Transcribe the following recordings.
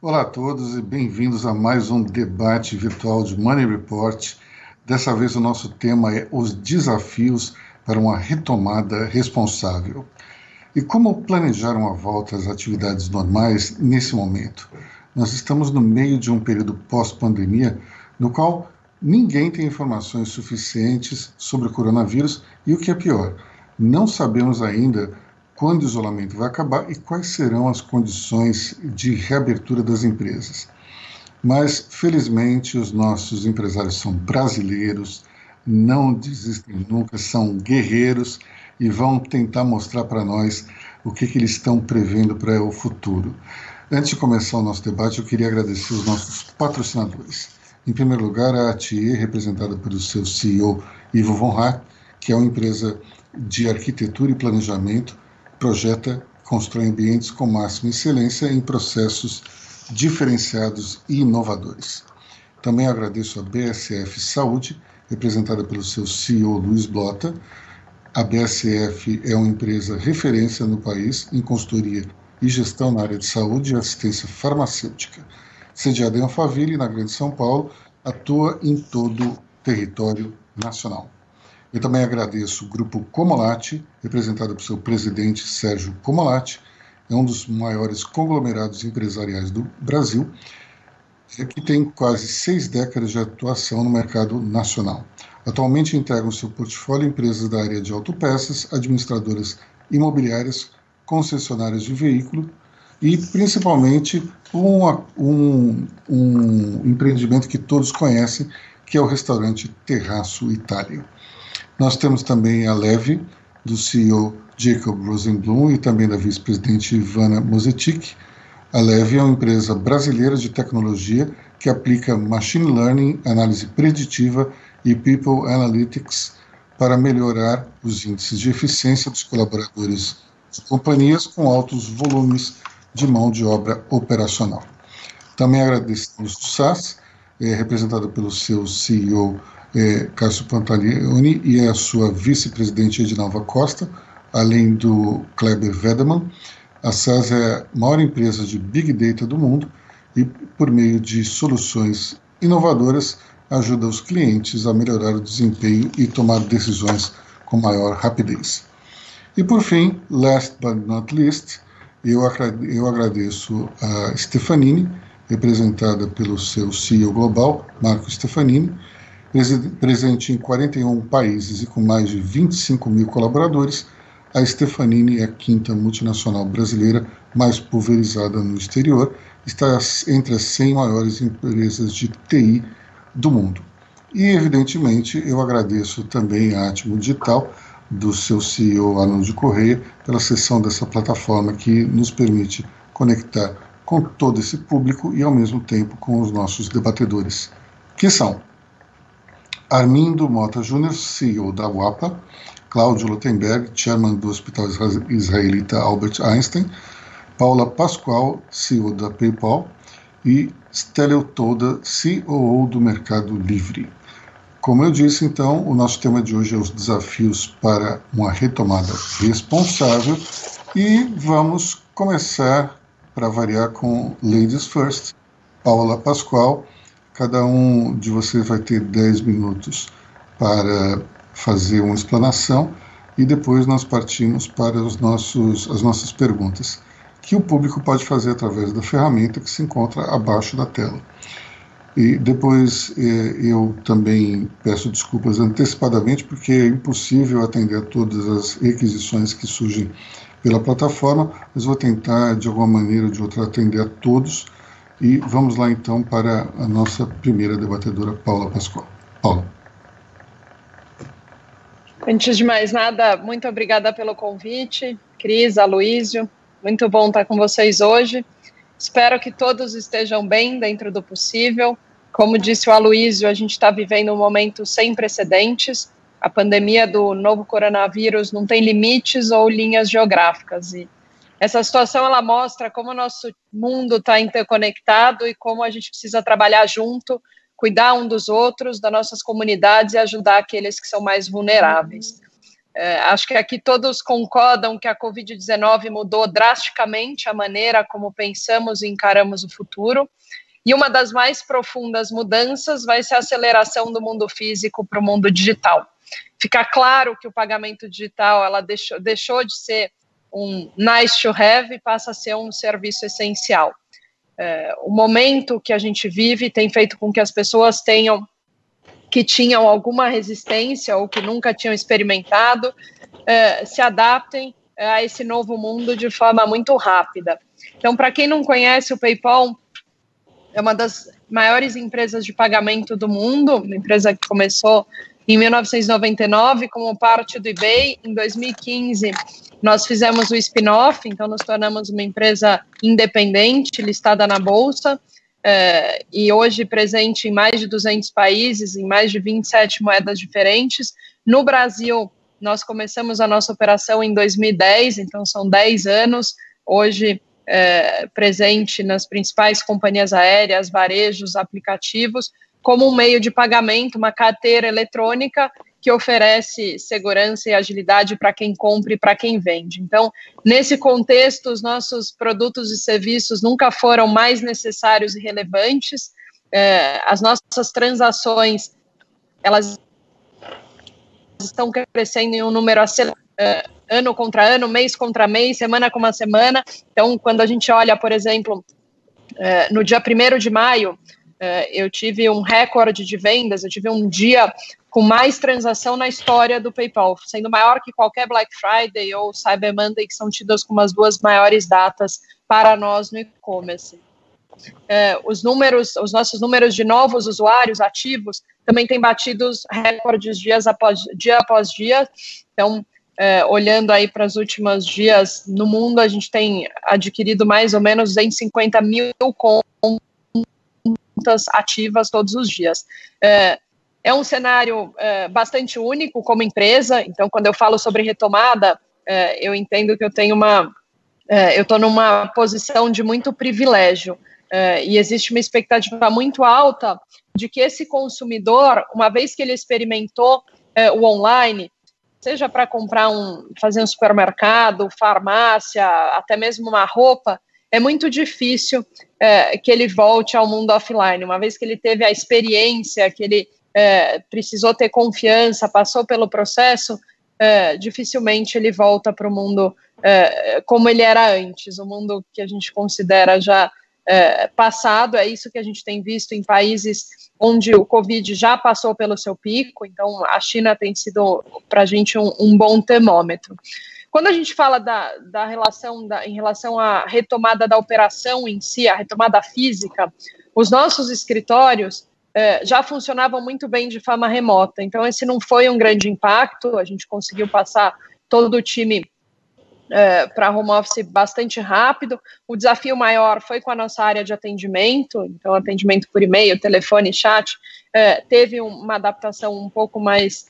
Olá a todos e bem-vindos a mais um debate virtual de Money Report. Dessa vez o nosso tema é os desafios para uma retomada responsável. E como planejar uma volta às atividades normais nesse momento? Nós estamos no meio de um período pós-pandemia no qual ninguém tem informações suficientes sobre o coronavírus e o que é pior, não sabemos ainda quando o isolamento vai acabar e quais serão as condições de reabertura das empresas. Mas, felizmente, os nossos empresários são brasileiros, não desistem nunca, são guerreiros e vão tentar mostrar para nós o que eles estão prevendo para o futuro. Antes de começar o nosso debate, eu queria agradecer os nossos patrocinadores. Em primeiro lugar, a Atier, representada pelo seu CEO, Ivo Von Hack, que é uma empresa de arquitetura e planejamento, projeta, constrói ambientes com máxima excelência em processos diferenciados e inovadores. Também agradeço a BSF Saúde, representada pelo seu CEO Luiz Blota. A BSF é uma empresa referência no país em consultoria e gestão na área de saúde e assistência farmacêutica. Sediada em Alphaville, na Grande São Paulo, atua em todo o território nacional. Eu também agradeço o Grupo Comolati, representado por seu presidente Sérgio Comolati, é um dos maiores conglomerados empresariais do Brasil, que tem quase 6 décadas de atuação no mercado nacional. Atualmente integram seu portfólio empresas da área de autopeças, administradoras imobiliárias, concessionárias de veículo e, principalmente, um empreendimento que todos conhecem, que é o restaurante Terraço Itália. Nós temos também a Leve, do CEO Jacob Rosenblum e também da vice-presidente Ivana Mozetic. A Leve é uma empresa brasileira de tecnologia que aplica Machine Learning, análise preditiva e People Analytics para melhorar os índices de eficiência dos colaboradores de companhias com altos volumes de mão de obra operacional. Também agradecemos o SAS, representado pelo seu CEO Cássio Pantaleoni e a sua vice-presidente Edinalva Costa, além do Kleber Wedemann. A SAS é a maior empresa de Big Data do mundo e, por meio de soluções inovadoras, ajuda os clientes a melhorar o desempenho e tomar decisões com maior rapidez. E, por fim, last but not least, eu agradeço a Stefanini, representada pelo seu CEO global, Marco Stefanini, presente em 41 países e com mais de 25 mil colaboradores. A Stefanini é a quinta multinacional brasileira mais pulverizada no exterior, está entre as 100 maiores empresas de TI do mundo. E, evidentemente, eu agradeço também a Atmo Digital, do seu CEO Arnoldo Correia, pela cessão dessa plataforma que nos permite conectar com todo esse público e, ao mesmo tempo, com os nossos debatedores, que são Armindo Mota Júnior, CEO da UAPA, Cláudio Lutemberg, chairman do Hospital Israelita Albert Einstein, Paula Pascoal, CEO da PayPal e Stelio Toda, COO do Mercado Livre. Como eu disse, então, o nosso tema de hoje é os desafios para uma retomada responsável e vamos começar, para variar, com Ladies First. Paula Pascoal, cada um de vocês vai ter 10 minutos para fazer uma explanação e depois nós partimos para as nossas perguntas, que o público pode fazer através da ferramenta que se encontra abaixo da tela. E depois eu também peço desculpas antecipadamente, porque é impossível atender a todas as requisições que surgem pela plataforma, mas vou tentar, de alguma maneira ou de outra, atender a todos. E vamos lá, então, para a nossa primeira debatedora, Paula Pascoal. Paula. Antes de mais nada, muito obrigada pelo convite, Cris, Aloísio, muito bom estar com vocês hoje. Espero que todos estejam bem dentro do possível. Como disse o Aloísio, a gente está vivendo um momento sem precedentes. A pandemia do novo coronavírus não tem limites ou linhas geográficas. E essa situação ela mostra como o nosso mundo está interconectado e como a gente precisa trabalhar junto cuidar um dos outros, das nossas comunidades e ajudar aqueles que são mais vulneráveis. Acho que aqui todos concordam que a Covid-19 mudou drasticamente a maneira como pensamos e encaramos o futuro, e uma das mais profundas mudanças vai ser a aceleração do mundo físico para o mundo digital. Fica claro que o pagamento digital ela deixou de ser um nice to have e passa a ser um serviço essencial. O momento que a gente vive tem feito com que as pessoas que tinham alguma resistência ou que nunca tinham experimentado, se adaptem a esse novo mundo de forma muito rápida. Então, para quem não conhece, o PayPal é uma das maiores empresas de pagamento do mundo, uma empresa que começou em 1999 como parte do eBay. Em 2015, nós fizemos o spin-off, então nos tornamos uma empresa independente, listada na Bolsa, e hoje presente em mais de 200 países, em mais de 27 moedas diferentes. No Brasil, nós começamos a nossa operação em 2010, então são 10 anos, hoje presente nas principais companhias aéreas, varejos, aplicativos, como um meio de pagamento, uma carteira eletrônica que oferece segurança e agilidade para quem compra e para quem vende. Então, nesse contexto, os nossos produtos e serviços nunca foram mais necessários e relevantes. As nossas transações, elas estão crescendo em um número acelerado, ano contra ano, mês contra mês, semana com uma semana. Então, quando a gente olha, por exemplo, no dia 1º de maio, eu tive um recorde de vendas, eu tive um dia com mais transação na história do PayPal, sendo maior que qualquer Black Friday ou Cyber Monday, que são tidas como as duas maiores datas para nós no e-commerce. Os nossos números de novos usuários ativos também têm batido recordes dia após dia. Então, olhando aí para os últimos dias no mundo, a gente tem adquirido mais ou menos 250 mil contas ativas todos os dias. É um cenário bastante único como empresa. Então, quando eu falo sobre retomada, eu entendo que eu estou numa posição de muito privilégio, e existe uma expectativa muito alta de que esse consumidor, uma vez que ele experimentou o online, seja para fazer um supermercado, farmácia, até mesmo uma roupa, é muito difícil que ele volte ao mundo offline. Uma vez que ele teve a experiência, que ele precisou ter confiança, passou pelo processo, dificilmente ele volta para o mundo como ele era antes, o mundo que a gente considera já passado. É isso que a gente tem visto em países onde o Covid já passou pelo seu pico. Então, a China tem sido, para a gente, um bom termômetro. Quando a gente fala em relação à retomada da operação em si, a retomada física, os nossos escritórios já funcionavam muito bem de forma remota. Então, esse não foi um grande impacto, a gente conseguiu passar todo o time para home office bastante rápido. O desafio maior foi com a nossa área de atendimento, então atendimento por e-mail, telefone, chat, teve uma adaptação um pouco mais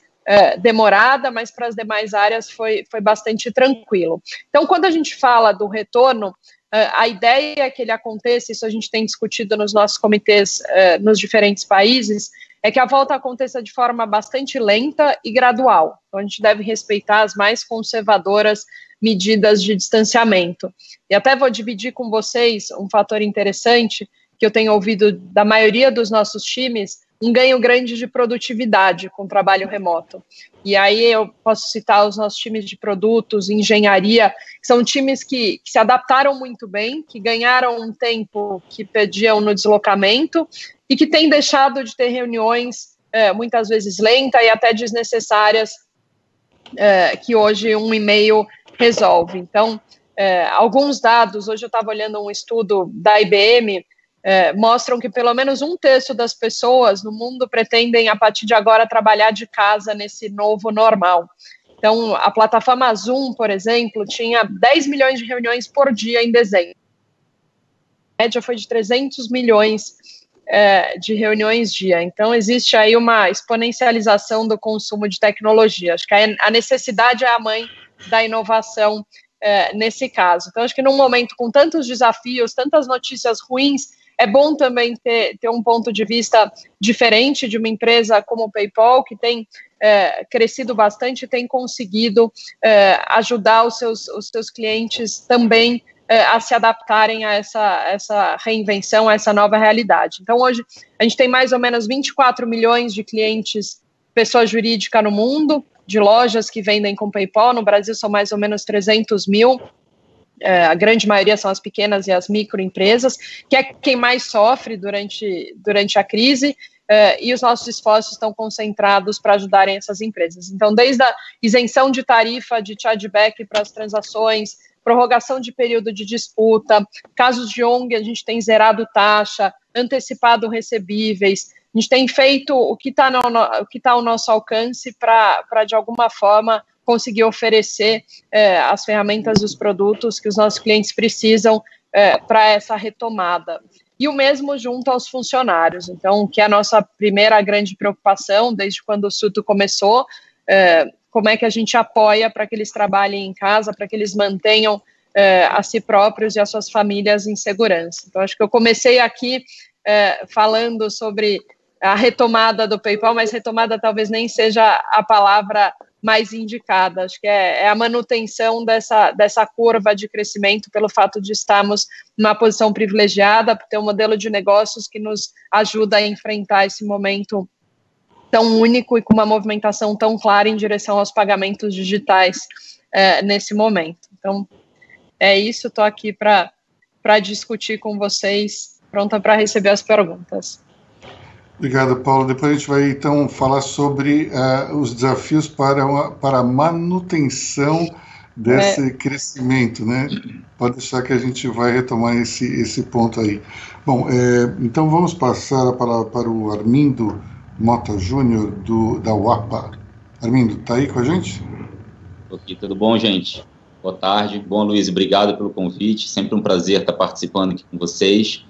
demorada, mas para as demais áreas foi bastante tranquilo. Então, quando a gente fala do retorno, a ideia é que ele aconteça, isso a gente tem discutido nos nossos comitês nos diferentes países, é que a volta aconteça de forma bastante lenta e gradual. Então, a gente deve respeitar as mais conservadoras medidas de distanciamento. E até vou dividir com vocês um fator interessante que eu tenho ouvido da maioria dos nossos times, um ganho grande de produtividade com o trabalho remoto. E aí eu posso citar os nossos times de produtos, engenharia, que são times que se adaptaram muito bem, que ganharam um tempo que perdiam no deslocamento e que têm deixado de ter reuniões muitas vezes lentas e até desnecessárias, que hoje um e-mail resolve. Então, alguns dados, hoje eu estava olhando um estudo da IBM, mostram que pelo menos 1/3 das pessoas no mundo pretendem, a partir de agora, trabalhar de casa nesse novo normal. Então, a plataforma Zoom, por exemplo, tinha 10 milhões de reuniões por dia em dezembro. A média foi de 300 milhões de reuniões dia. Então, existe aí uma exponencialização do consumo de tecnologia. Acho que a necessidade é a mãe da inovação nesse caso. Então, acho que num momento com tantos desafios, tantas notícias ruins, é bom também ter um ponto de vista diferente de uma empresa como o PayPal, que tem crescido bastante, tem conseguido ajudar os seus clientes também a se adaptarem a essa reinvenção, a essa nova realidade. Então, hoje, a gente tem mais ou menos 24 milhões de clientes, pessoa jurídica no mundo, de lojas que vendem com PayPal. No Brasil, são mais ou menos 300 mil. A grande maioria são as pequenas e as microempresas, que é quem mais sofre durante a crise, e os nossos esforços estão concentrados para ajudarem essas empresas. Então, desde a isenção de tarifa de chargeback para as transações, prorrogação de período de disputa, casos de ONG, a gente tem zerado taxa, antecipado recebíveis, a gente tem feito o que está ao nosso alcance para, de alguma forma, conseguir oferecer as ferramentas e os produtos que os nossos clientes precisam para essa retomada. E o mesmo junto aos funcionários. Então, que é a nossa primeira grande preocupação, desde quando o surto começou, como é que a gente apoia para que eles trabalhem em casa, para que eles mantenham a si próprios e as suas famílias em segurança. Então, acho que eu comecei aqui falando sobre a retomada do PayPal, mas retomada talvez nem seja a palavra mais indicada. Acho que é a manutenção dessa curva de crescimento pelo fato de estarmos numa posição privilegiada, por ter um modelo de negócios que nos ajuda a enfrentar esse momento tão único e com uma movimentação tão clara em direção aos pagamentos digitais nesse momento. Então, é isso, estou aqui para discutir com vocês, pronta para receber as perguntas. Obrigado, Paulo. Depois a gente vai, então, falar sobre os desafios para a manutenção desse crescimento, né? Pode deixar que a gente vai retomar esse ponto aí. Bom, então vamos passar para o Armindo Mota Júnior, da UAPA. Armindo, está aí com a gente? Estou aqui, tudo bom, gente? Boa tarde. Bom, Luiz, obrigado pelo convite. Sempre um prazer estar participando aqui com vocês.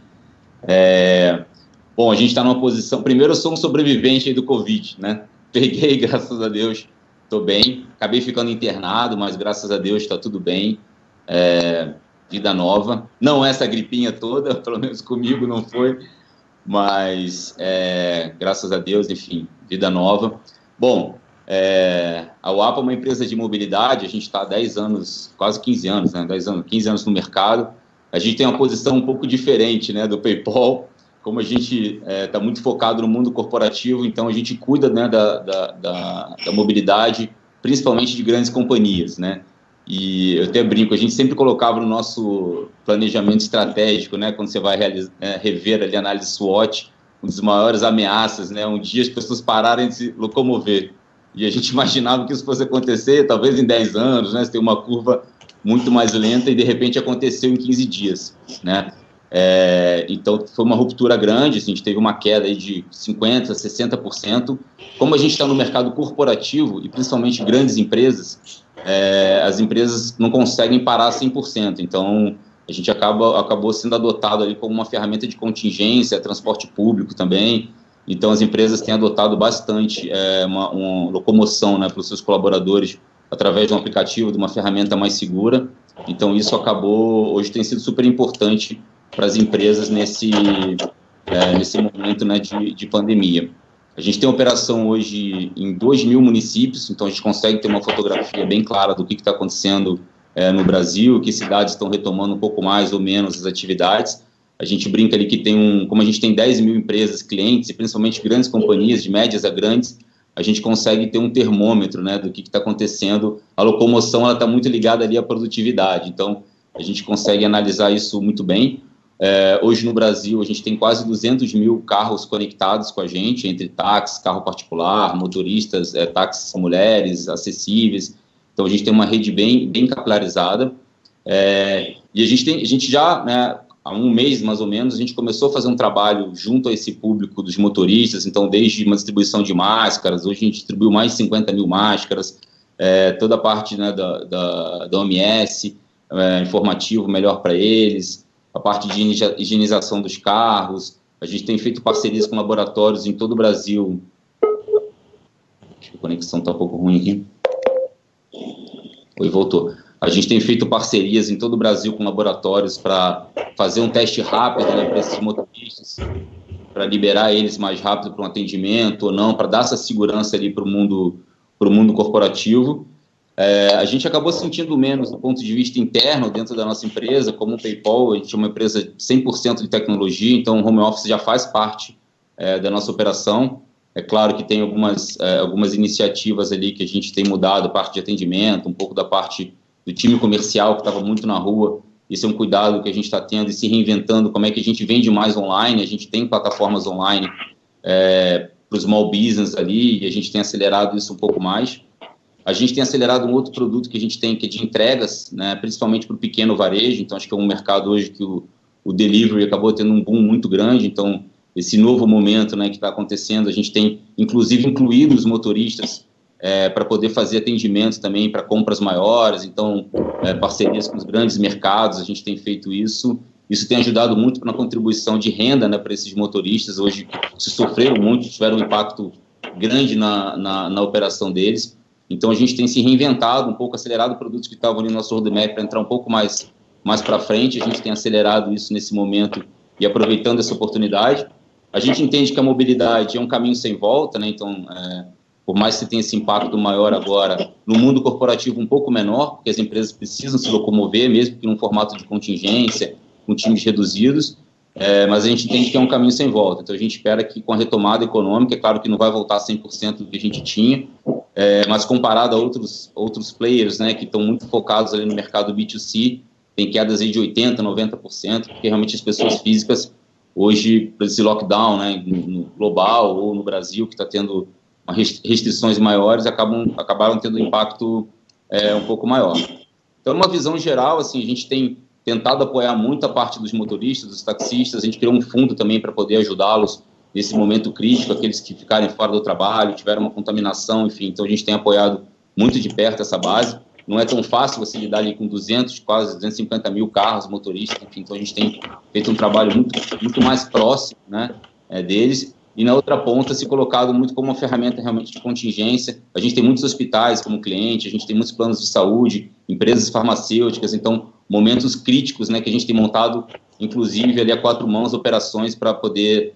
Bom, a gente está numa posição... Primeiro, eu sou um sobrevivente aí do Covid, né? Peguei, graças a Deus, estou bem. Acabei ficando internado, mas graças a Deus está tudo bem. Vida nova. Não essa gripinha toda, pelo menos comigo não foi, mas graças a Deus, enfim, vida nova. Bom, a UAPA é uma empresa de mobilidade, a gente está há 10 anos, quase 15 anos, né? 15 anos no mercado. A gente tem uma posição um pouco diferente, né, do PayPal. Como a gente está muito focado no mundo corporativo, então a gente cuida, né, da mobilidade, principalmente de grandes companhias, né? E eu até brinco, a gente sempre colocava no nosso planejamento estratégico, né, quando você vai rever ali a análise SWOT, uma das maiores ameaças, né, um dia as pessoas pararem de se locomover. E a gente imaginava que isso fosse acontecer, talvez em 10 anos, né, você tem uma curva muito mais lenta e de repente aconteceu em 15 dias, né? Então, foi uma ruptura grande, assim, a gente teve uma queda aí de 50%, 60%. Como a gente está no mercado corporativo, e principalmente grandes empresas, as empresas não conseguem parar 100%. Então, a gente acabou sendo adotado ali como uma ferramenta de contingência, transporte público também. Então, as empresas têm adotado bastante uma locomoção, né, para os seus colaboradores através de um aplicativo, de uma ferramenta mais segura. Então, isso hoje tem sido super importante para as empresas nesse momento, né, de pandemia. A gente tem operação hoje em 2.000 municípios, então a gente consegue ter uma fotografia bem clara do que está acontecendo no Brasil, que cidades estão retomando um pouco mais ou menos as atividades. A gente brinca ali que como a gente tem 10.000 empresas, clientes, e principalmente grandes companhias, de médias a grandes, a gente consegue ter um termômetro, né, do que está acontecendo. A locomoção está muito ligada ali à produtividade, então a gente consegue analisar isso muito bem. Hoje no Brasil a gente tem quase 200 mil carros conectados com a gente, entre táxis, carro particular, motoristas, táxis mulheres, acessíveis. Então a gente tem uma rede bem capilarizada, e a gente já, né, há um mês mais ou menos, a gente começou a fazer um trabalho junto a esse público dos motoristas, então desde uma distribuição de máscaras, hoje a gente distribuiu mais de 50 mil máscaras, toda a parte, né, da OMS, informativo melhor para eles, a parte de higienização dos carros. A gente tem feito parcerias com laboratórios em todo o Brasil. Acho que a conexão está um pouco ruim aqui. Oi, voltou. A gente tem feito parcerias em todo o Brasil com laboratórios para fazer um teste rápido, né, para esses motoristas, para liberar eles mais rápido para um atendimento ou não, para dar essa segurança ali para o mundo corporativo. A gente acabou sentindo menos do ponto de vista interno dentro da nossa empresa, como o PayPal, a gente é uma empresa 100% de tecnologia, então o home office já faz parte da nossa operação. É claro que tem algumas iniciativas ali que a gente tem mudado, parte de atendimento, um pouco da parte do time comercial que estava muito na rua. Isso é um cuidado que a gente está tendo e se reinventando, como é que a gente vende mais online. A gente tem plataformas online para o small business ali, e a gente tem acelerado isso um pouco mais. A gente tem acelerado um outro produto que a gente tem, que é de entregas, né, principalmente para o pequeno varejo. Então, acho que é um mercado hoje que o delivery acabou tendo um boom muito grande. Então, esse novo momento, né, que está acontecendo, a gente tem, inclusive, incluído os motoristas para poder fazer atendimentos também para compras maiores. Então, parcerias com os grandes mercados, a gente tem feito isso. Isso tem ajudado muito na contribuição de renda, né, para esses motoristas. Hoje, se sofreram muito, tiveram um impacto grande na operação deles. Então, a gente tem se reinventado, um pouco acelerado produtos que estavam ali no nosso roadmap para entrar um pouco mais para frente. A gente tem acelerado isso nesse momento e aproveitando essa oportunidade. A gente entende que a mobilidade é um caminho sem volta, né? Então, por mais que tenha esse impacto maior agora, no mundo corporativo um pouco menor, porque as empresas precisam se locomover, mesmo que num formato de contingência, com times reduzidos, mas a gente entende que é um caminho sem volta. Então, a gente espera que com a retomada econômica, é claro que não vai voltar 100% do que a gente tinha, mas comparado a outros players, né, que estão muito focados ali no mercado B2C, tem quedas aí de 80%, 90%, porque realmente as pessoas físicas, hoje, para esse lockdown, né, no global ou no Brasil, que está tendo restrições maiores, acabaram tendo um impacto um pouco maior. Então, numa visão geral, assim, a gente tem tentado apoiar muito a parte dos motoristas, dos taxistas. A gente criou um fundo também para poder ajudá-los nesse momento crítico, aqueles que ficarem fora do trabalho, tiveram uma contaminação, enfim. Então, a gente tem apoiado muito de perto essa base. Não é tão fácil você lidar ali com 200, quase 250 mil carros motoristas, enfim. Então, a gente tem feito um trabalho muito mais próximo, né, deles. E na outra ponta, se colocado muito como uma ferramenta realmente de contingência. A gente tem muitos hospitais como cliente, a gente tem muitos planos de saúde, empresas farmacêuticas, então, momentos críticos, né, que a gente tem montado, inclusive, ali a 4 mãos, operações para poder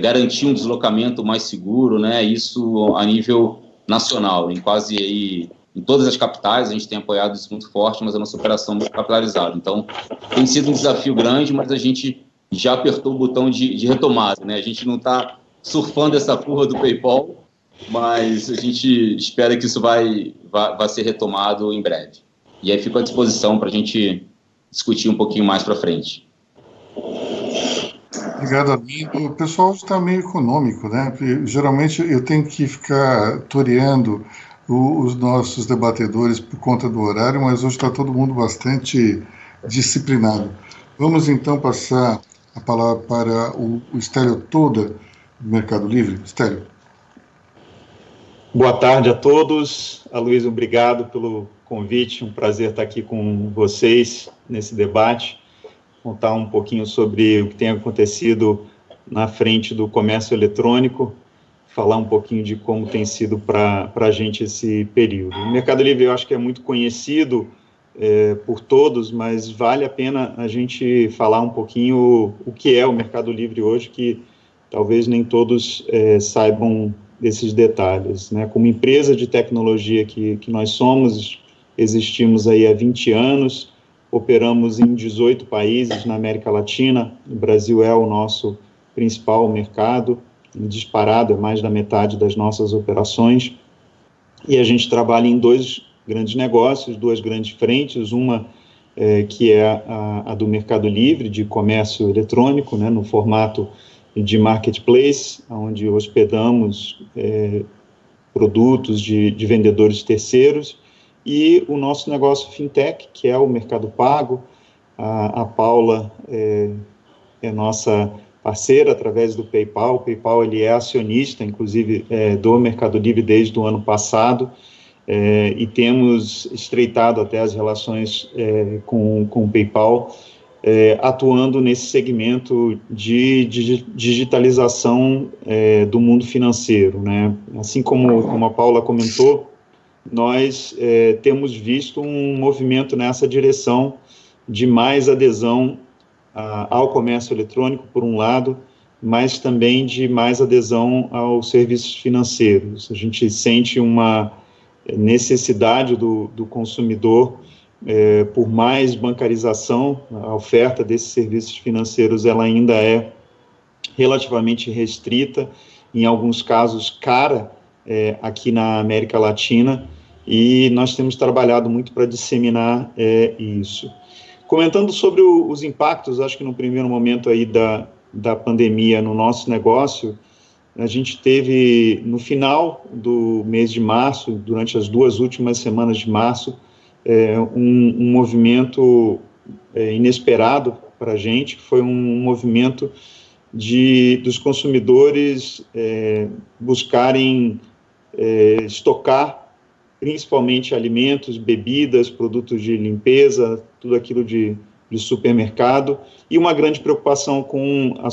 garantir um deslocamento mais seguro, né, isso a nível nacional, em todas as capitais. A gente tem apoiado isso muito forte, mas a nossa operação é muito capitalizada. Então, tem sido um desafio grande, mas a gente já apertou o botão de retomada, né? A gente não está surfando essa curva do PayPal, mas a gente espera que isso vai ser retomado em breve. E aí fico à disposição para a gente discutir um pouquinho mais para frente. Obrigado, amigo. O pessoal está meio econômico, né? Porque, geralmente eu tenho que ficar toreando os nossos debatedores por conta do horário, mas hoje está todo mundo bastante disciplinado. Vamos então passar a palavra para o Stélio Toda, do Mercado Livre. Stélio. Boa tarde a todos. Aloysio, obrigado pelo convite. Um prazer estar aqui com vocês nesse debate. Contar um pouquinho sobre o que tem acontecido na frente do comércio eletrônico, falar um pouquinho de como tem sido para a gente esse período. O Mercado Livre eu acho que é muito conhecido por todos, mas vale a pena a gente falar um pouquinho o que é o Mercado Livre hoje, que talvez nem todos saibam desses detalhes, né? Como empresa de tecnologia que nós somos, existimos aí há 20 anos, operamos em 18 países na América Latina. O Brasil é o nosso principal mercado, disparado, é mais da metade das nossas operações, e a gente trabalha em 2 grandes negócios, 2 grandes frentes, uma que é a do Mercado Livre, de comércio eletrônico, né, no formato de marketplace, onde hospedamos produtos de vendedores terceiros, e o nosso negócio fintech, que é o Mercado Pago. A Paula é nossa parceira através do PayPal. O PayPal ele é acionista, inclusive, do Mercado Livre desde o ano passado, e temos estreitado até as relações com o PayPal, atuando nesse segmento de digitalização do mundo financeiro, né? Assim como a Paula comentou, nós temos visto um movimento nessa direção de mais adesão ao comércio eletrônico, por um lado, mas também de mais adesão aos serviços financeiros. A gente sente uma necessidade do consumidor por mais bancarização. A oferta desses serviços financeiros ela ainda é relativamente restrita, em alguns casos cara, aqui na América Latina, e nós temos trabalhado muito para disseminar isso. Comentando sobre os impactos, acho que no primeiro momento aí da pandemia no nosso negócio, a gente teve, no final do mês de março, durante as 2 últimas semanas de março, um movimento inesperado para a gente, que foi um movimento dos consumidores buscarem estocar principalmente alimentos, bebidas, produtos de limpeza, tudo aquilo de supermercado, e uma grande preocupação com a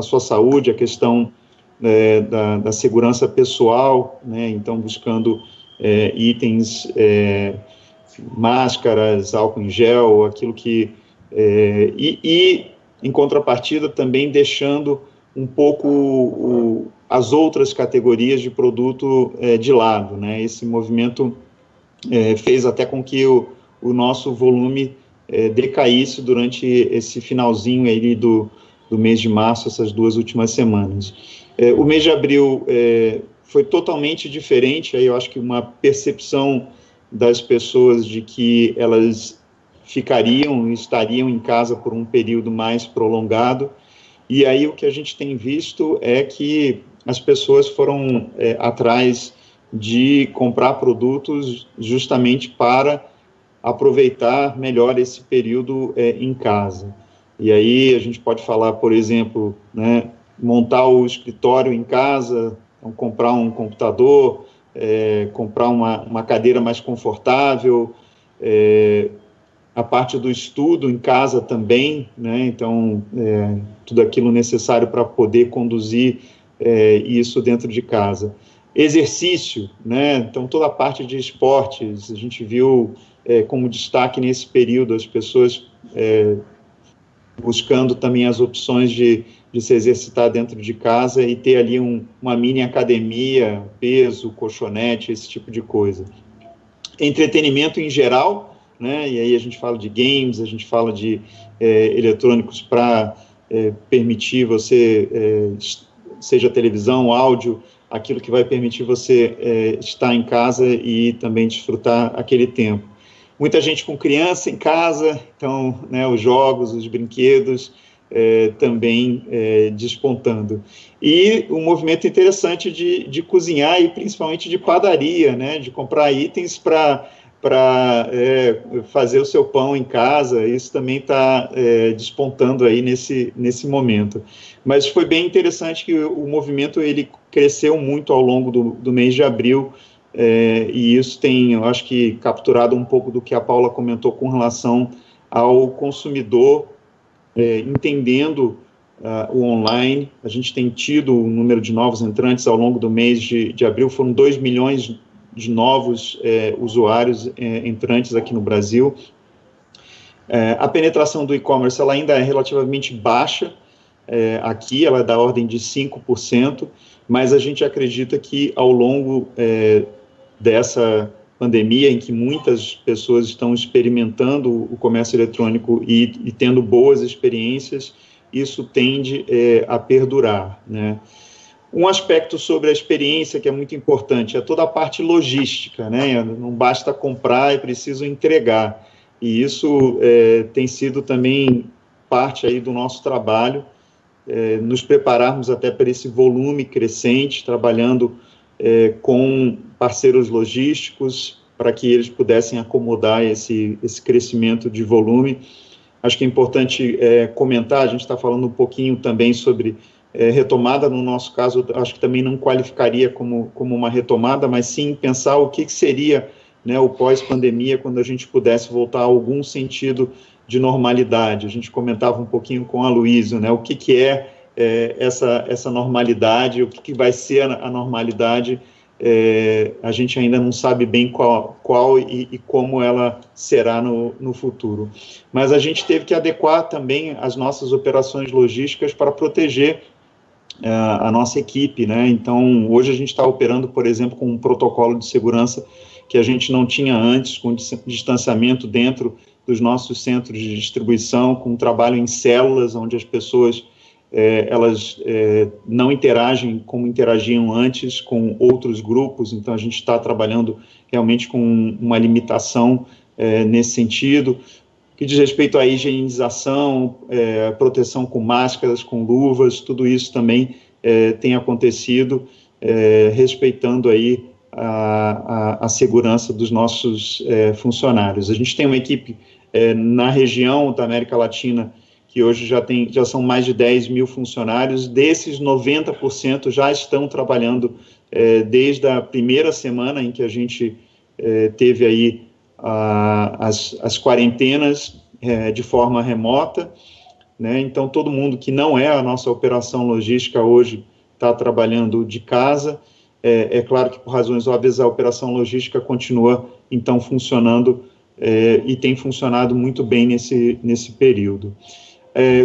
sua saúde, a questão da segurança pessoal, né? Então buscando itens, máscaras, álcool em gel, aquilo que... E em contrapartida, também deixando um pouco as outras categorias de produto de lado, né? Esse movimento fez até com que o nosso volume decaísse durante esse finalzinho aí do mês de março, essas 2 últimas semanas. O mês de abril foi totalmente diferente, aí eu acho que uma percepção das pessoas de que elas estariam em casa por um período mais prolongado, e aí o que a gente tem visto é que as pessoas foram atrás de comprar produtos justamente para aproveitar melhor esse período em casa. E aí a gente pode falar, por exemplo, né, montar o escritório em casa, então comprar um computador, comprar uma cadeira mais confortável, a parte do estudo em casa também, né? Então, tudo aquilo necessário para poder conduzir isso dentro de casa. Exercício, né? Então, toda a parte de esportes, a gente viu como destaque nesse período as pessoas buscando também as opções de se exercitar dentro de casa e ter ali uma mini academia, peso, colchonete, esse tipo de coisa. Entretenimento em geral, né? E aí a gente fala de games, a gente fala de eletrônicos para permitir você, seja televisão, áudio, aquilo que vai permitir você estar em casa e também desfrutar aquele tempo. Muita gente com criança em casa, então, né, os jogos, os brinquedos também despontando. E um movimento interessante de cozinhar e principalmente de padaria, né, de comprar itens para fazer o seu pão em casa. Isso também está despontando aí nesse momento. Mas foi bem interessante que o movimento ele cresceu muito ao longo do mês de abril, e isso tem, eu acho que, capturado um pouco do que a Paula comentou com relação ao consumidor entendendo o online. A gente tem tido um número de novos entrantes ao longo do mês de abril, foram 2 milhões de novos usuários entrantes aqui no Brasil. A penetração do e-commerce ela ainda é relativamente baixa, aqui ela é da ordem de 5%, mas a gente acredita que ao longo dessa pandemia, em que muitas pessoas estão experimentando o comércio eletrônico e tendo boas experiências, isso tende a perdurar, né? Um aspecto sobre a experiência que é muito importante é toda a parte logística, né? Não basta comprar, é preciso entregar. E isso tem sido também parte aí do nosso trabalho, nos prepararmos até para esse volume crescente, trabalhando com parceiros logísticos para que eles pudessem acomodar esse crescimento de volume. Acho que é importante comentar, a gente está falando um pouquinho também sobre retomada. No nosso caso, acho que também não qualificaria como uma retomada, mas sim pensar o que seria, né, o pós-pandemia, quando a gente pudesse voltar a algum sentido de normalidade. A gente comentava um pouquinho com a Luísa, né, o que é essa normalidade, o que vai ser a normalidade a gente ainda não sabe bem qual e como ela será no futuro. Mas a gente teve que adequar também as nossas operações logísticas para proteger a nossa equipe, né? Então, hoje a gente está operando, por exemplo, com um protocolo de segurança que a gente não tinha antes, com distanciamento dentro dos nossos centros de distribuição, com um trabalho em células, onde as pessoas elas não interagem como interagiam antes com outros grupos. Então, a gente está trabalhando realmente com uma limitação nesse sentido. Que diz respeito à higienização, proteção com máscaras, com luvas, tudo isso também tem acontecido, respeitando aí a segurança dos nossos funcionários. A gente tem uma equipe na região da América Latina que hoje já são mais de 10 mil funcionários. Desses, 90% já estão trabalhando desde a primeira semana em que a gente teve aí as quarentenas de forma remota, né? Então, todo mundo que não é a nossa operação logística hoje está trabalhando de casa. É claro que, por razões óbvias, a operação logística continua, então, funcionando e tem funcionado muito bem nesse período.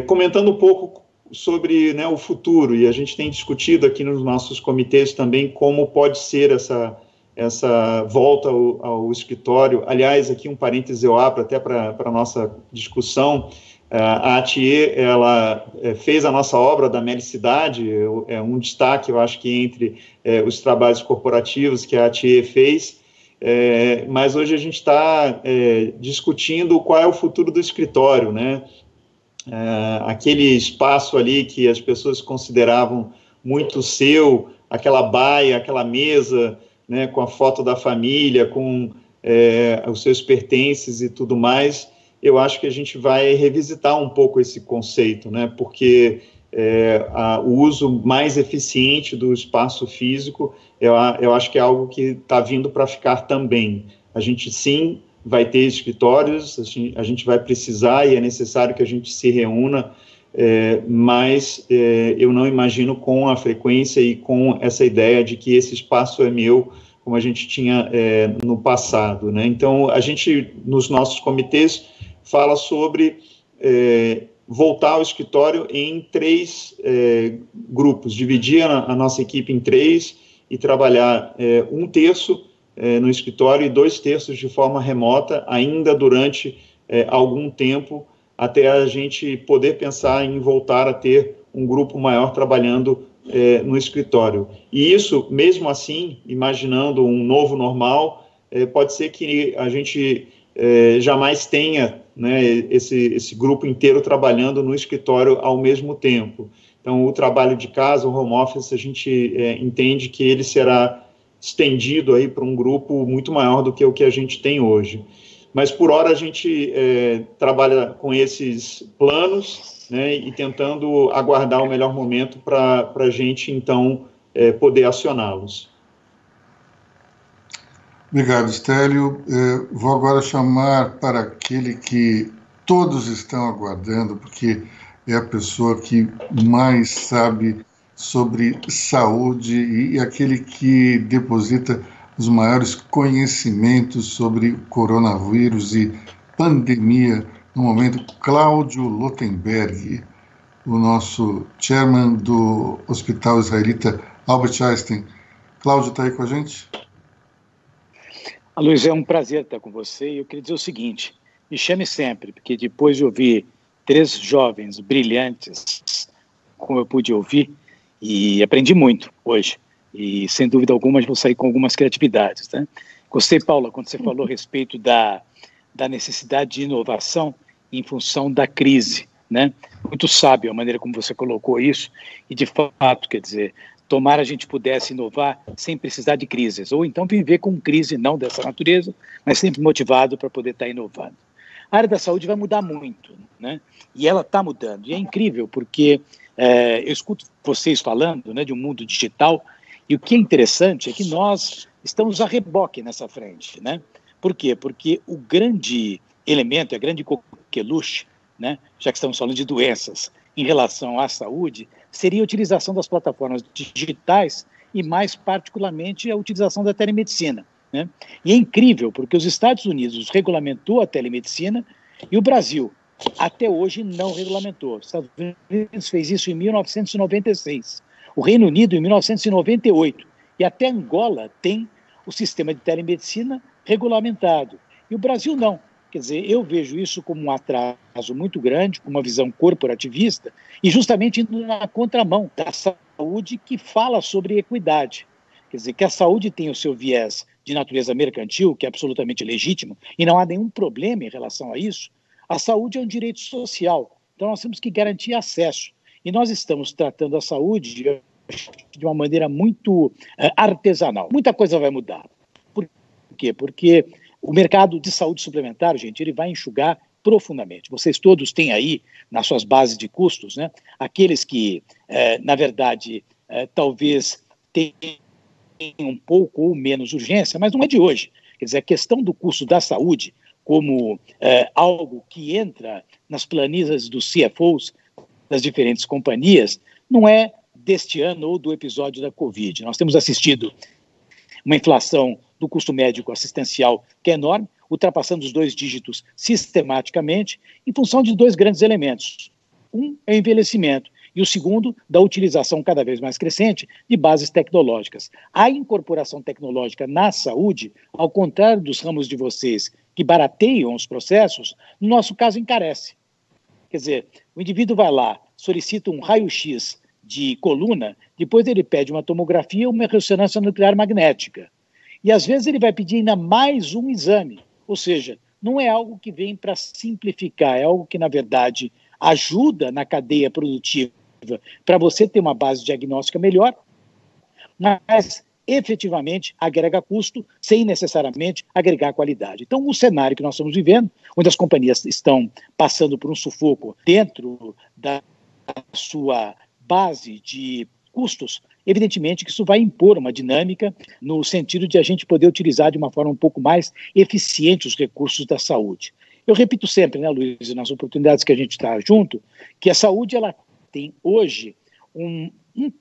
Comentando um pouco sobre, né, o futuro, e a gente tem discutido aqui nos nossos comitês também como pode ser essa volta ao escritório. Aliás, aqui um parêntese eu abro até para a nossa discussão. A ATIE, ela fez a nossa obra da Melicidade, um destaque, eu acho que entre os trabalhos corporativos que a ATIE fez, mas hoje a gente está discutindo qual é o futuro do escritório, né? Aquele espaço ali que as pessoas consideravam muito seu, aquela baia, aquela mesa, né, com a foto da família, com os seus pertences e tudo mais, eu acho que a gente vai revisitar um pouco esse conceito, né, porque o uso mais eficiente do espaço físico, eu acho que é algo que está vindo para ficar também. A gente, sim, vai ter escritórios, a gente vai precisar e é necessário que a gente se reúna, mas eu não imagino com a frequência e com essa ideia de que esse espaço é meu, como a gente tinha no passado, né? Então, a gente, nos nossos comitês, fala sobre voltar ao escritório em 3 grupos, dividir a nossa equipe em 3 e trabalhar 1/3 no escritório e 2/3 de forma remota, ainda durante algum tempo, até a gente poder pensar em voltar a ter um grupo maior trabalhando no escritório. E isso, mesmo assim, imaginando um novo normal, pode ser que a gente jamais tenha, né, esse grupo inteiro trabalhando no escritório ao mesmo tempo. Então, o trabalho de casa, o home office, a gente entende que ele será estendido aí para um grupo muito maior do que o que a gente tem hoje. Mas, por hora, a gente trabalha com esses planos, né, e tentando aguardar o melhor momento para a gente, então, poder acioná-los. Obrigado, Stélio. Vou agora chamar para aquele que todos estão aguardando, porque é a pessoa que mais sabe sobre saúde e aquele que deposita os maiores conhecimentos sobre coronavírus e pandemia no momento, Cláudio Lotenberg, o nosso chairman do Hospital Israelita Albert Einstein. Cláudio, está aí com a gente? Luiz, é um prazer estar com você e eu queria dizer o seguinte, me chame sempre, porque depois de ouvir 3 jovens brilhantes, como eu pude ouvir, e aprendi muito hoje, e sem dúvida alguma vou sair com algumas criatividades, né? Gostei, Paula, quando você falou a respeito da necessidade de inovação em função da crise, né? Muito sábio a maneira como você colocou isso, e de fato, quer dizer, tomara a gente pudesse inovar sem precisar de crises, ou então viver com crise não dessa natureza, mas sempre motivado para poder estar inovando. A área da saúde vai mudar muito, né? E ela está mudando, e é incrível porque eu escuto vocês falando, né, de um mundo digital, e o que é interessante é que nós estamos a reboque nessa frente, né? Por quê? Porque o grande elemento, a grande coqueluche, né, já que estamos falando de doenças em relação à saúde, seria a utilização das plataformas digitais e mais particularmente a utilização da telemedicina, né? E é incrível, porque os Estados Unidos regulamentou a telemedicina e o Brasil, até hoje, não regulamentou. Os Estados Unidos fez isso em 1996, o Reino Unido em 1998, e até Angola tem o sistema de telemedicina regulamentado. E o Brasil não. Quer dizer, eu vejo isso como um atraso muito grande, com uma visão corporativista, e justamente indo na contramão da saúde que fala sobre equidade. Quer dizer, que a saúde tem o seu viés de natureza mercantil, que é absolutamente legítimo, e não há nenhum problema em relação a isso. A saúde é um direito social, então nós temos que garantir acesso. E nós estamos tratando a saúde de uma maneira muito artesanal. Muita coisa vai mudar. Por quê? Porque o mercado de saúde suplementar, gente, ele vai enxugar profundamente. Vocês todos têm aí, nas suas bases de custos, né, aqueles que, na verdade, talvez tenham um pouco ou menos urgência, mas não é de hoje. Quer dizer, a questão do custo da saúde como algo que entra nas planilhas dos CFOs das diferentes companhias não é deste ano ou do episódio da Covid. Nós temos assistido uma inflação do custo médico assistencial que é enorme, ultrapassando os 2 dígitos sistematicamente, em função de 2 grandes elementos. Um é o envelhecimento e o segundo, da utilização cada vez mais crescente de bases tecnológicas. A incorporação tecnológica na saúde, ao contrário dos ramos de vocês que barateiam os processos, no nosso caso encarece. Quer dizer, o indivíduo vai lá, solicita um raio-x de coluna, depois ele pede uma tomografia ou uma ressonância nuclear magnética. E às vezes ele vai pedir ainda mais um exame, ou seja, não é algo que vem para simplificar, é algo que, na verdade, ajuda na cadeia produtiva para você ter uma base diagnóstica melhor, mas efetivamente agrega custo sem necessariamente agregar qualidade. Então, o cenário que nós estamos vivendo, onde as companhias estão passando por um sufoco dentro da sua base de custos, evidentemente que isso vai impor uma dinâmica no sentido de a gente poder utilizar de uma forma um pouco mais eficiente os recursos da saúde. Eu repito sempre, né, Luiz, nas oportunidades que a gente está junto, que a saúde ela tem hoje um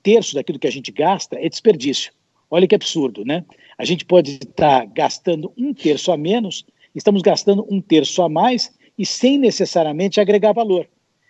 terço daquilo que a gente gasta é desperdício. Olha que absurdo, né? A gente pode estar gastando 1/3 a menos, estamos gastando 1/3 a mais e sem necessariamente agregar valor.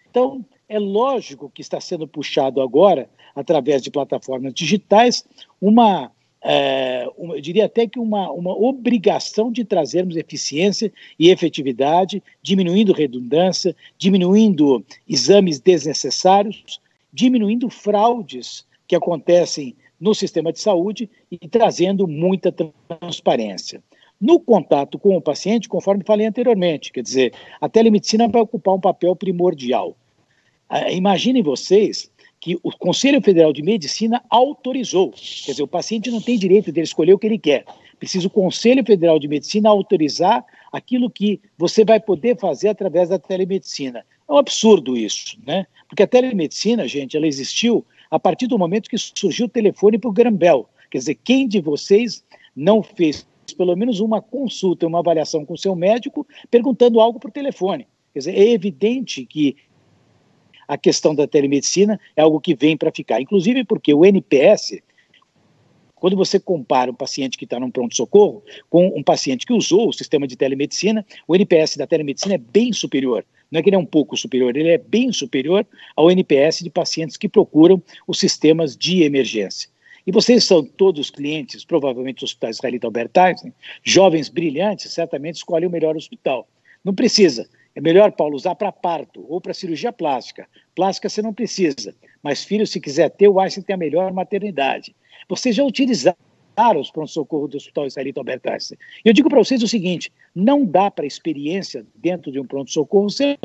Então, é lógico que está sendo puxado agora, através de plataformas digitais, eu diria até que uma obrigação de trazermos eficiência e efetividade, diminuindo redundância, diminuindo exames desnecessários, diminuindo fraudes que acontecem no sistema de saúde e trazendo muita transparência. No contato com o paciente, conforme falei anteriormente, quer dizer, a telemedicina vai ocupar um papel primordial. Imaginem vocês que o Conselho Federal de Medicina autorizou, quer dizer, o paciente não tem direito de escolher o que ele quer, precisa o Conselho Federal de Medicina autorizar aquilo que você vai poder fazer através da telemedicina. É um absurdo isso, né? Porque a telemedicina, gente, ela existiu a partir do momento que surgiu o telefone para o Grambel. Quer dizer, quem de vocês não fez pelo menos uma consulta, uma avaliação com o seu médico, perguntando algo por telefone? Quer dizer, é evidente que a questão da telemedicina é algo que vem para ficar. Inclusive porque o NPS, quando você compara um paciente que está num pronto-socorro com um paciente que usou o sistema de telemedicina, o NPS da telemedicina é bem superior. Não é que ele é um pouco superior, ele é bem superior ao NPS de pacientes que procuram os sistemas de emergência. E vocês são todos clientes, provavelmente, do Hospital Israelita Albert Einstein, jovens brilhantes, certamente escolhem o melhor hospital. Não precisa. É melhor, Paulo, usar para parto ou para cirurgia plástica. Plástica você não precisa, mas filho, se quiser ter, o Einstein tem a melhor maternidade. Vocês já utilizaram os pronto-socorros do Hospital Israelita Albert Einstein. Eu digo para vocês o seguinte, não dá para a experiência dentro de um pronto-socorro ser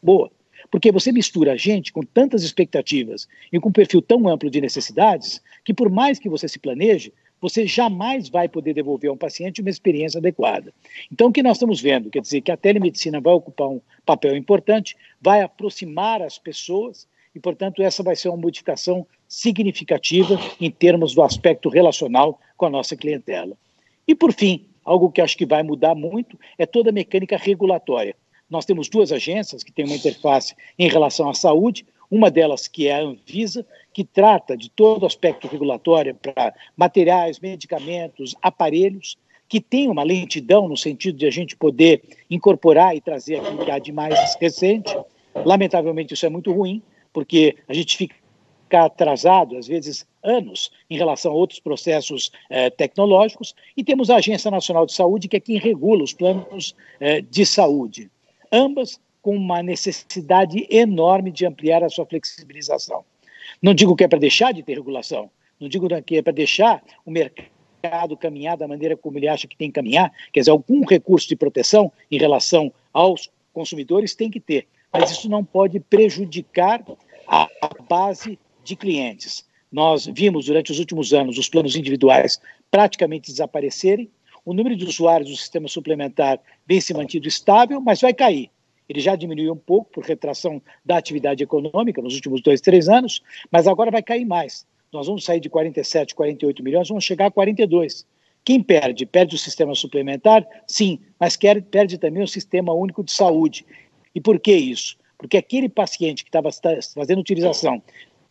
boa, porque você mistura gente com tantas expectativas e com um perfil tão amplo de necessidades que, por mais que você se planeje, você jamais vai poder devolver a um paciente uma experiência adequada. Então, o que nós estamos vendo, quer dizer que a telemedicina vai ocupar um papel importante, vai aproximar as pessoas e, portanto, essa vai ser uma modificação significativa em termos do aspecto relacional com a nossa clientela. E, por fim, algo que acho que vai mudar muito é toda a mecânica regulatória. Nós temos 2 agências que têm uma interface em relação à saúde, Uma delas que é a Anvisa, que trata de todo o aspecto regulatório para materiais, medicamentos, aparelhos, que tem uma lentidão no sentido de a gente poder incorporar e trazer aquilo que há de mais recente. Lamentavelmente isso é muito ruim, porque a gente fica atrasado, às vezes anos, em relação a outros processos tecnológicos, e temos a Agência Nacional de Saúde, que é quem regula os planos de saúde, ambas com uma necessidade enorme de ampliar a sua flexibilização. Não digo que é para deixar de ter regulação, não digo que é para deixar o mercado caminhar da maneira como ele acha que tem que caminhar, quer dizer, algum recurso de proteção em relação aos consumidores tem que ter, mas isso não pode prejudicar a base de clientes. Nós vimos durante os últimos anos os planos individuais praticamente desaparecerem, o número de usuários do sistema suplementar vem se mantido estável, mas vai cair. Ele já diminuiu um pouco por retração da atividade econômica nos últimos 2, 3 anos, mas agora vai cair mais. Nós vamos sair de 47, 48 milhões, vamos chegar a 42. Quem perde? Perde o sistema suplementar? Sim, mas perde também o Sistema Único de Saúde. E por que isso? Porque aquele paciente que estava fazendo utilização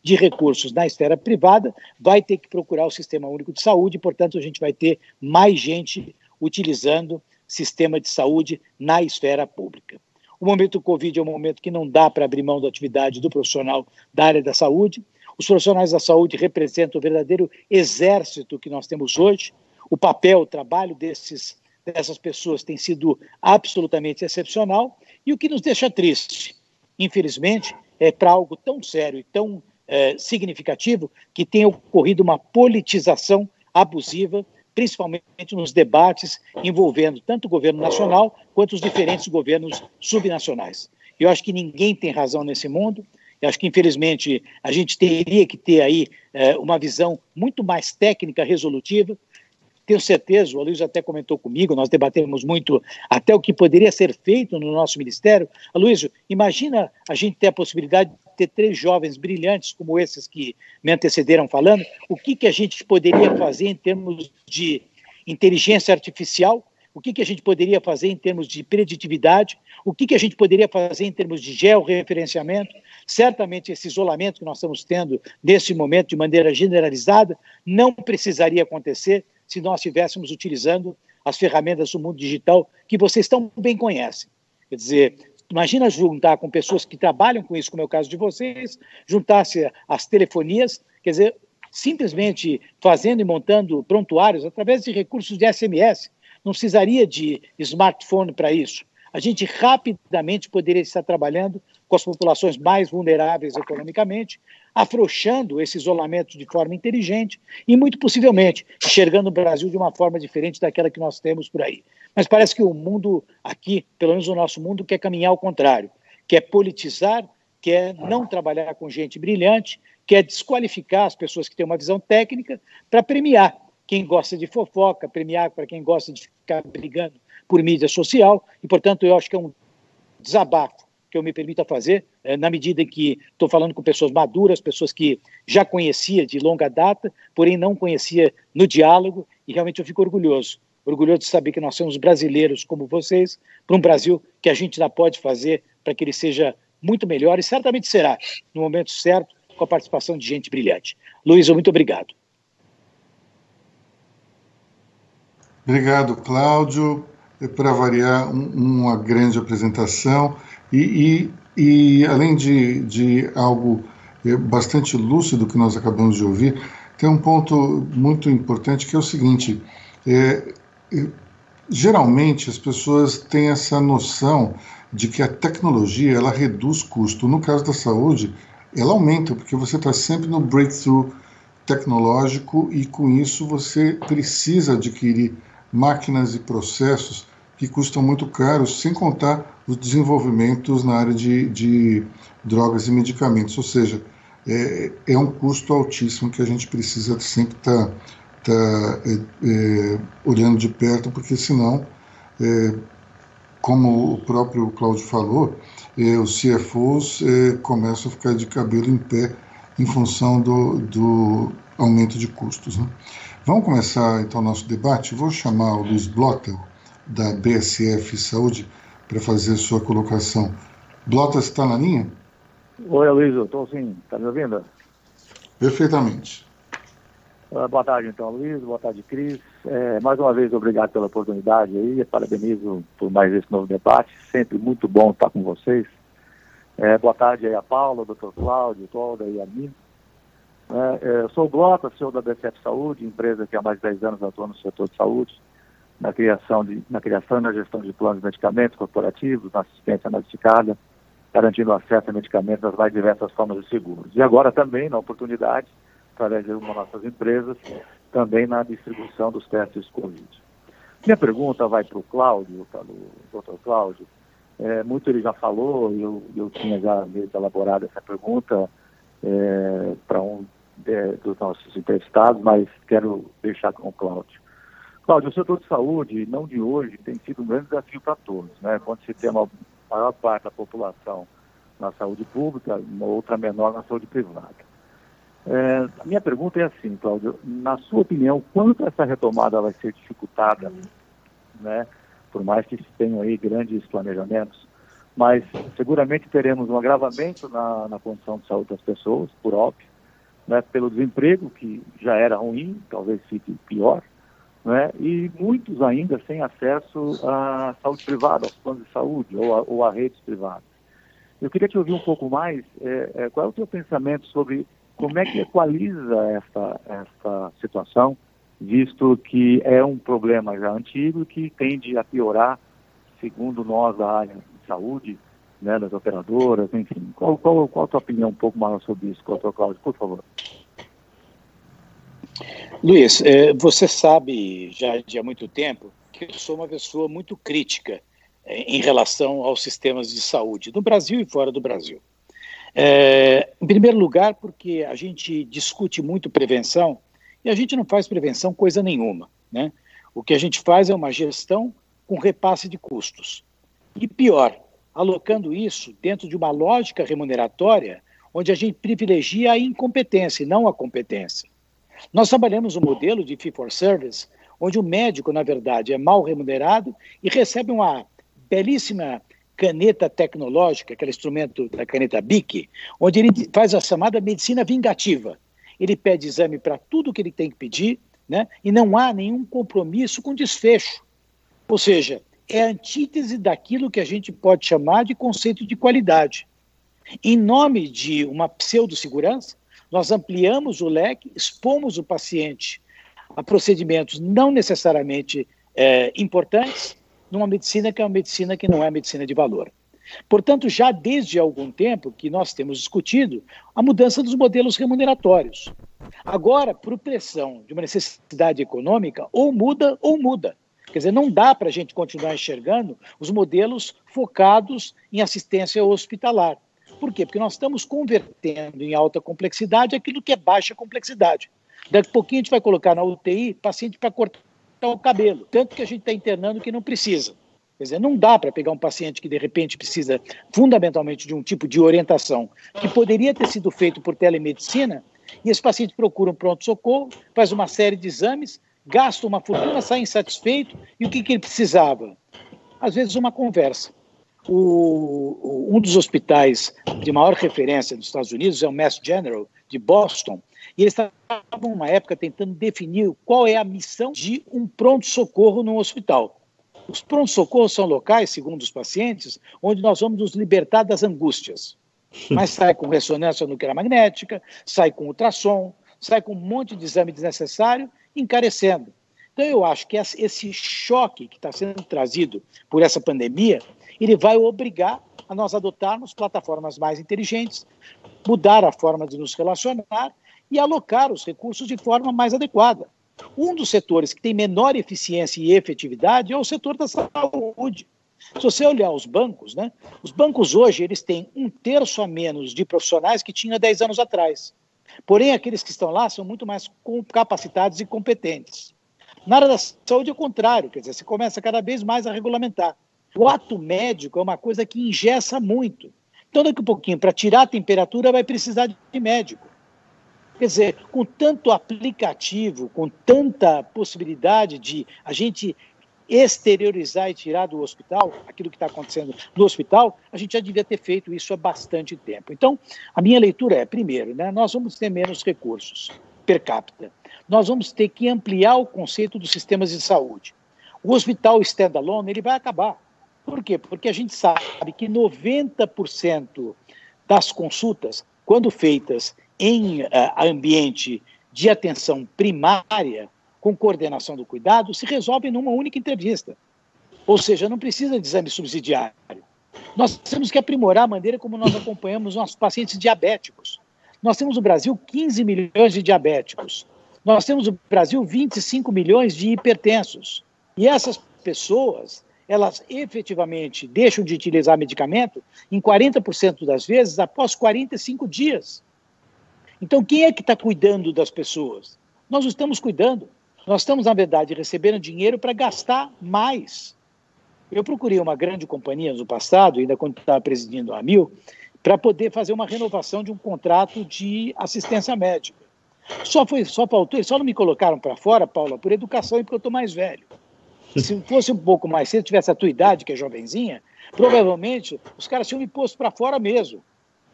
de recursos na esfera privada vai ter que procurar o Sistema Único de Saúde, e, portanto, a gente vai ter mais gente utilizando sistema de saúde na esfera pública. O momento do Covid é um momento que não dá para abrir mão da atividade do profissional da área da saúde. Os profissionais da saúde representam o verdadeiro exército que nós temos hoje. O papel, o trabalho dessas pessoas tem sido absolutamente excepcional, e o que nos deixa triste, infelizmente, é para algo tão sério e tão significativo que tem ocorrido uma politização abusiva, principalmente nos debates envolvendo tanto o governo nacional quanto os diferentes governos subnacionais. Eu acho que ninguém tem razão nesse mundo. Eu acho que, infelizmente, a gente teria que ter aí uma visão muito mais técnica, resolutiva. Tenho certeza, o Aloysio até comentou comigo, nós debatemos muito até o que poderia ser feito no nosso ministério. Aloysio, imagina a gente ter a possibilidade de ter 3 jovens brilhantes como esses que me antecederam falando, o que a gente poderia fazer em termos de inteligência artificial, o que a gente poderia fazer em termos de preditividade, o que a gente poderia fazer em termos de georreferenciamento. Certamente esse isolamento que nós estamos tendo nesse momento de maneira generalizada não precisaria acontecer se nós estivéssemos utilizando as ferramentas do mundo digital que vocês tão bem conhecem. Quer dizer, imagina juntar com pessoas que trabalham com isso, como é o caso de vocês, juntar-se às telefonias, quer dizer, simplesmente fazendo e montando prontuários através de recursos de SMS. Não precisaria de smartphone para isso. A gente rapidamente poderia estar trabalhando com as populações mais vulneráveis economicamente, afrouxando esse isolamento de forma inteligente e, muito possivelmente, enxergando o Brasil de uma forma diferente daquela que nós temos por aí. Mas parece que o mundo aqui, pelo menos o nosso mundo, quer caminhar ao contrário, quer politizar, quer não trabalhar com gente brilhante, quer desqualificar as pessoas que têm uma visão técnica para premiar quem gosta de fofoca, premiar para quem gosta de ficar brigando por mídia social, e, portanto, eu acho que é um desabafo que eu me permita fazer, na medida em que estou falando com pessoas maduras, pessoas que já conhecia de longa data, porém não conhecia no diálogo, e realmente eu fico orgulhoso de saber que nós somos brasileiros como vocês, para um Brasil que a gente ainda pode fazer para que ele seja muito melhor, e certamente será, no momento certo, com a participação de gente brilhante. Luiz, muito obrigado. Obrigado, Cláudio. Para variar, uma grande apresentação e além de algo bastante lúcido que nós acabamos de ouvir, tem um ponto muito importante que é o seguinte, geralmente as pessoas têm essa noção de que a tecnologia ela reduz custo. No caso da saúde, ela aumenta, porque você está sempre no breakthrough tecnológico e com isso você precisa adquirir máquinas e processos que custam muito caros, sem contar os desenvolvimentos na área de drogas e medicamentos. Ou seja, é um custo altíssimo que a gente precisa sempre estar olhando de perto, porque senão, como o próprio Cláudio falou, os CFOs começam a ficar de cabelo em pé em função do aumento de custos, né? Vamos começar então o nosso debate. Vou chamar o Luiz Blota, da BSF Saúde, para fazer sua colocação. Blota, está na linha? Oi, Aloysio, estou sim. Está me ouvindo? Perfeitamente. Boa tarde, então, Aloysio. Boa tarde, Cris. Mais uma vez, obrigado pela oportunidade aí. Parabenizo por mais esse novo debate. Sempre muito bom estar com vocês. Boa tarde aí a Paula, o Dr. Cláudio, Tolda e a mim. Eu sou o Glota, CEO da BCF Saúde, empresa que há mais de 10 anos atua no setor de saúde, na criação e na gestão de planos de medicamentos corporativos, na assistência diagnosticada, garantindo acesso a medicamentos das mais diversas formas de seguros. E agora também, na oportunidade, através de uma das nossas empresas, também na distribuição dos testes Covid. Minha pergunta vai para o Cláudio, para o Dr. Cláudio. Muito ele já falou, eu tinha já elaborado essa pergunta para dos nossos entrevistados, mas quero deixar com o Cláudio. Cláudio, o setor de saúde, não de hoje, tem sido um grande desafio para todos, né? Quando se tem uma maior parte da população na saúde pública, uma outra menor na saúde privada. A minha pergunta é assim, Cláudio, na sua opinião, quanto essa retomada vai ser dificultada, né? Por mais que se tenham aí grandes planejamentos, mas seguramente teremos um agravamento na condição de saúde das pessoas, por óbvio, né? Pelo desemprego, que já era ruim, talvez fique pior, né? E muitos ainda sem acesso à saúde privada, aos planos de saúde ou a redes privadas. Eu queria te ouvir um pouco mais, qual é o teu pensamento sobre como é que equaliza essa situação, visto que é um problema já antigo que tende a piorar, segundo nós da área de saúde, né, das operadoras, enfim. Qual a tua opinião um pouco maior sobre isso, Dr. Cláudio, por favor? Luiz, você sabe já há muito tempo que eu sou uma pessoa muito crítica em relação aos sistemas de saúde, no Brasil e fora do Brasil. Em primeiro lugar, porque a gente discute muito prevenção e a gente não faz prevenção coisa nenhuma, né? O que a gente faz é uma gestão com repasse de custos. E pior, alocando isso dentro de uma lógica remuneratória onde a gente privilegia a incompetência e não a competência. Nós trabalhamos um modelo de fee-for-service, onde o médico, na verdade, é mal remunerado e recebe uma belíssima caneta tecnológica, aquele instrumento da caneta BIC, onde ele faz a chamada medicina vingativa. Ele pede exame para tudo que ele tem que pedir, né? E não há nenhum compromisso com desfecho. Ou seja, é a antítese daquilo que a gente pode chamar de conceito de qualidade. Em nome de uma pseudo-segurança, nós ampliamos o leque, expomos o paciente a procedimentos não necessariamente importantes, numa medicina que é uma medicina que não é medicina de valor. Portanto, já desde algum tempo que nós temos discutido a mudança dos modelos remuneratórios. Agora, por pressão de uma necessidade econômica, ou muda ou muda. Quer dizer, não dá para a gente continuar enxergando os modelos focados em assistência hospitalar. Por quê? Porque nós estamos convertendo em alta complexidade aquilo que é baixa complexidade. Daqui a pouquinho a gente vai colocar na UTI paciente para cortar o cabelo, tanto que a gente está internando que não precisa. Quer dizer, não dá para pegar um paciente que de repente precisa fundamentalmente de um tipo de orientação que poderia ter sido feito por telemedicina e esse paciente procura um pronto-socorro, faz uma série de exames, gasta uma fortuna, sai insatisfeito e o que ele precisava? Às vezes uma conversa. Um dos hospitais de maior referência nos Estados Unidos é o Mass General de Boston, e eles estavam, numa época, tentando definir qual é a missão de um pronto-socorro num hospital. Os pronto-socorros são locais, segundo os pacientes, onde nós vamos nos libertar das angústias. Mas sai com ressonância nuclear magnética, sai com ultrassom, sai com um monte de exame desnecessário, encarecendo. Então, eu acho que esse choque que está sendo trazido por essa pandemia, ele vai obrigar a nós adotarmos plataformas mais inteligentes, mudar a forma de nos relacionar e alocar os recursos de forma mais adequada. Um dos setores que tem menor eficiência e efetividade é o setor da saúde. Se você olhar os bancos, né, os bancos hoje eles têm 1/3 a menos de profissionais que tinha 10 anos atrás. Porém, aqueles que estão lá são muito mais capacitados e competentes. Na área da saúde é o contrário, quer dizer, você começa cada vez mais a regulamentar. O ato médico é uma coisa que engessa muito. Então, daqui a pouquinho, para tirar a temperatura, vai precisar de médico. Quer dizer, com tanto aplicativo, com tanta possibilidade de a gente exteriorizar e tirar do hospital aquilo que está acontecendo no hospital, a gente já devia ter feito isso há bastante tempo. Então, a minha leitura é, primeiro, né, nós vamos ter menos recursos per capita. Nós vamos ter que ampliar o conceito dos sistemas de saúde. O hospital standalone, ele vai acabar. Por quê? Porque a gente sabe que 90% das consultas, quando feitas em ambiente de atenção primária, com coordenação do cuidado, se resolvem numa única entrevista. Ou seja, não precisa de exame subsidiário. Nós temos que aprimorar a maneira como nós acompanhamos nossos pacientes diabéticos. Nós temos no Brasil 15 milhões de diabéticos. Nós temos no Brasil 25 milhões de hipertensos. E essas pessoas, elas efetivamente deixam de utilizar medicamento em 40% das vezes após 45 dias. Então, quem é que está cuidando das pessoas? Nós não estamos cuidando. Nós estamos, na verdade, recebendo dinheiro para gastar mais. Eu procurei uma grande companhia no passado, ainda quando estava presidindo a Amil, para poder fazer uma renovação de um contrato de assistência médica. Só faltou, eles só não me colocaram para fora, Paula, por educação e porque eu estou mais velho. Se fosse um pouco mais cedo, tivesse a tua idade, que é jovenzinha, provavelmente os caras tinham me posto para fora mesmo.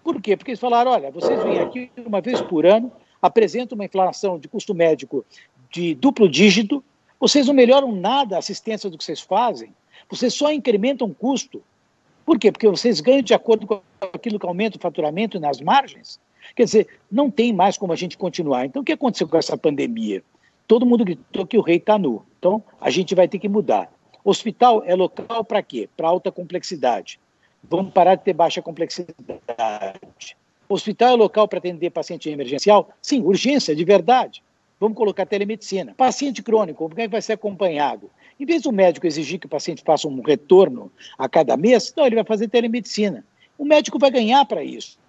Por quê? Porque eles falaram, olha, vocês vêm aqui uma vez por ano, apresentam uma inflação de custo médico de duplo dígito, vocês não melhoram nada a assistência do que vocês fazem, vocês só incrementam custo. Por quê? Porque vocês ganham de acordo com aquilo que aumenta o faturamento nas margens. Quer dizer, não tem mais como a gente continuar. Então, o que aconteceu com essa pandemia? Todo mundo gritou que o rei está nu. Então, a gente vai ter que mudar. Hospital é local para quê? Para alta complexidade. Vamos parar de ter baixa complexidade. Hospital é local para atender paciente emergencial? Sim, urgência, de verdade. Vamos colocar telemedicina. Paciente crônico, como é que vai ser acompanhado? Em vez do médico exigir que o paciente faça um retorno a cada mês, não, ele vai fazer telemedicina. O médico vai ganhar para isso,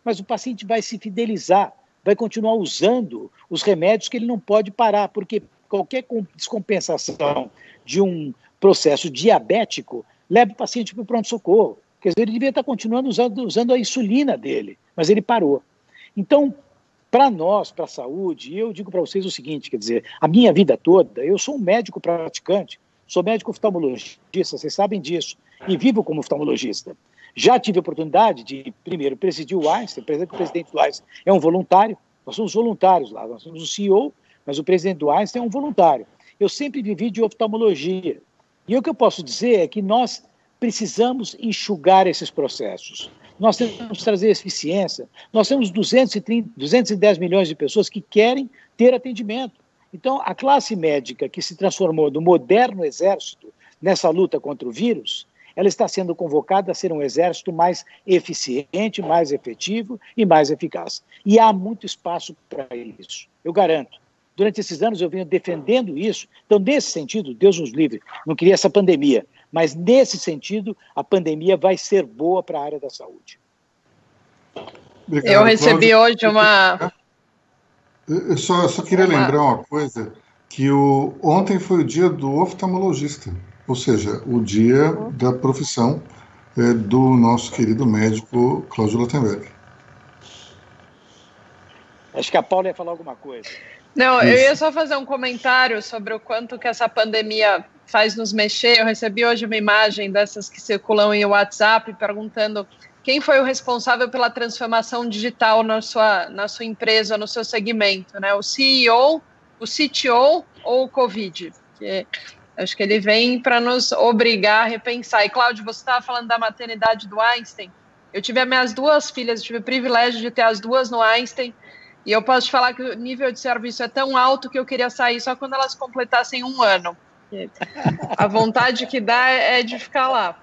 mas o paciente vai se fidelizar, vai continuar usando os remédios que ele não pode parar, porque qualquer descompensação de um processo diabético leva o paciente para o pronto-socorro. Quer dizer, ele devia estar continuando usando a insulina dele, mas ele parou. Então, para nós, para a saúde, eu digo para vocês o seguinte, quer dizer, a minha vida toda, eu sou um médico praticante, sou médico oftalmologista, vocês sabem disso, e vivo como oftalmologista. Já tive a oportunidade de, primeiro, presidir o Einstein, o presidente do Einstein é um voluntário, nós somos voluntários lá, nós somos o CEO, mas o presidente do Einstein é um voluntário. Eu sempre vivi de oftalmologia. E o que eu posso dizer é que nós precisamos enxugar esses processos. Nós temos que trazer eficiência. Nós temos 210 milhões de pessoas que querem ter atendimento. Então, a classe médica que se transformou no moderno exército nessa luta contra o vírus, ela está sendo convocada a ser um exército mais eficiente, mais efetivo e mais eficaz. E há muito espaço para isso, eu garanto. Durante esses anos eu venho defendendo isso. Então, nesse sentido, Deus nos livre, não queria essa pandemia, mas nesse sentido, a pandemia vai ser boa para a área da saúde. Obrigado, eu recebi Cláudio. Hoje uma... Eu só queria lembrar uma coisa, que ontem foi o dia do oftalmologista, ou seja, o dia da profissão do nosso querido médico Cláudio Lautenberg. Acho que a Paula ia falar alguma coisa. Não, eu ia só fazer um comentário sobre o quanto que essa pandemia faz nos mexer. Eu recebi hoje uma imagem dessas que circulam em WhatsApp perguntando quem foi o responsável pela transformação digital na sua empresa, no seu segmento, né? O CEO, o CTO ou o Covid? Porque acho que ele vem para nos obrigar a repensar. E, Cláudio, você estava falando da maternidade do Einstein. Eu tive as minhas duas filhas, tive o privilégio de ter as duas no Einstein, e eu posso te falar que o nível de serviço é tão alto que eu queria sair só quando elas completassem 1 ano. A vontade que dá é de ficar lá.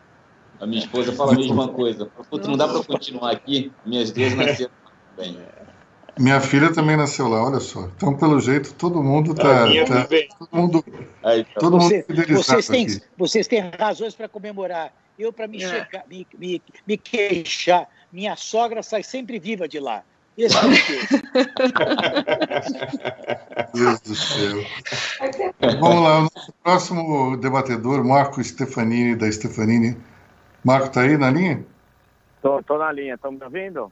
A minha esposa fala a mesma coisa. Não dá para continuar aqui, minhas duas nasceram bem. Minha filha também nasceu lá, olha só. Então, pelo jeito, todo mundo está... Todo mundo fidelizado vocês têm razões para comemorar. Eu, para me queixar, minha sogra sai sempre viva de lá. Esse é o queixo. Deus do céu. Vamos lá, o nosso próximo debatedor, Marco Stefanini, da Stefanini. Marco, está aí na linha? Estou na linha, estão me ouvindo?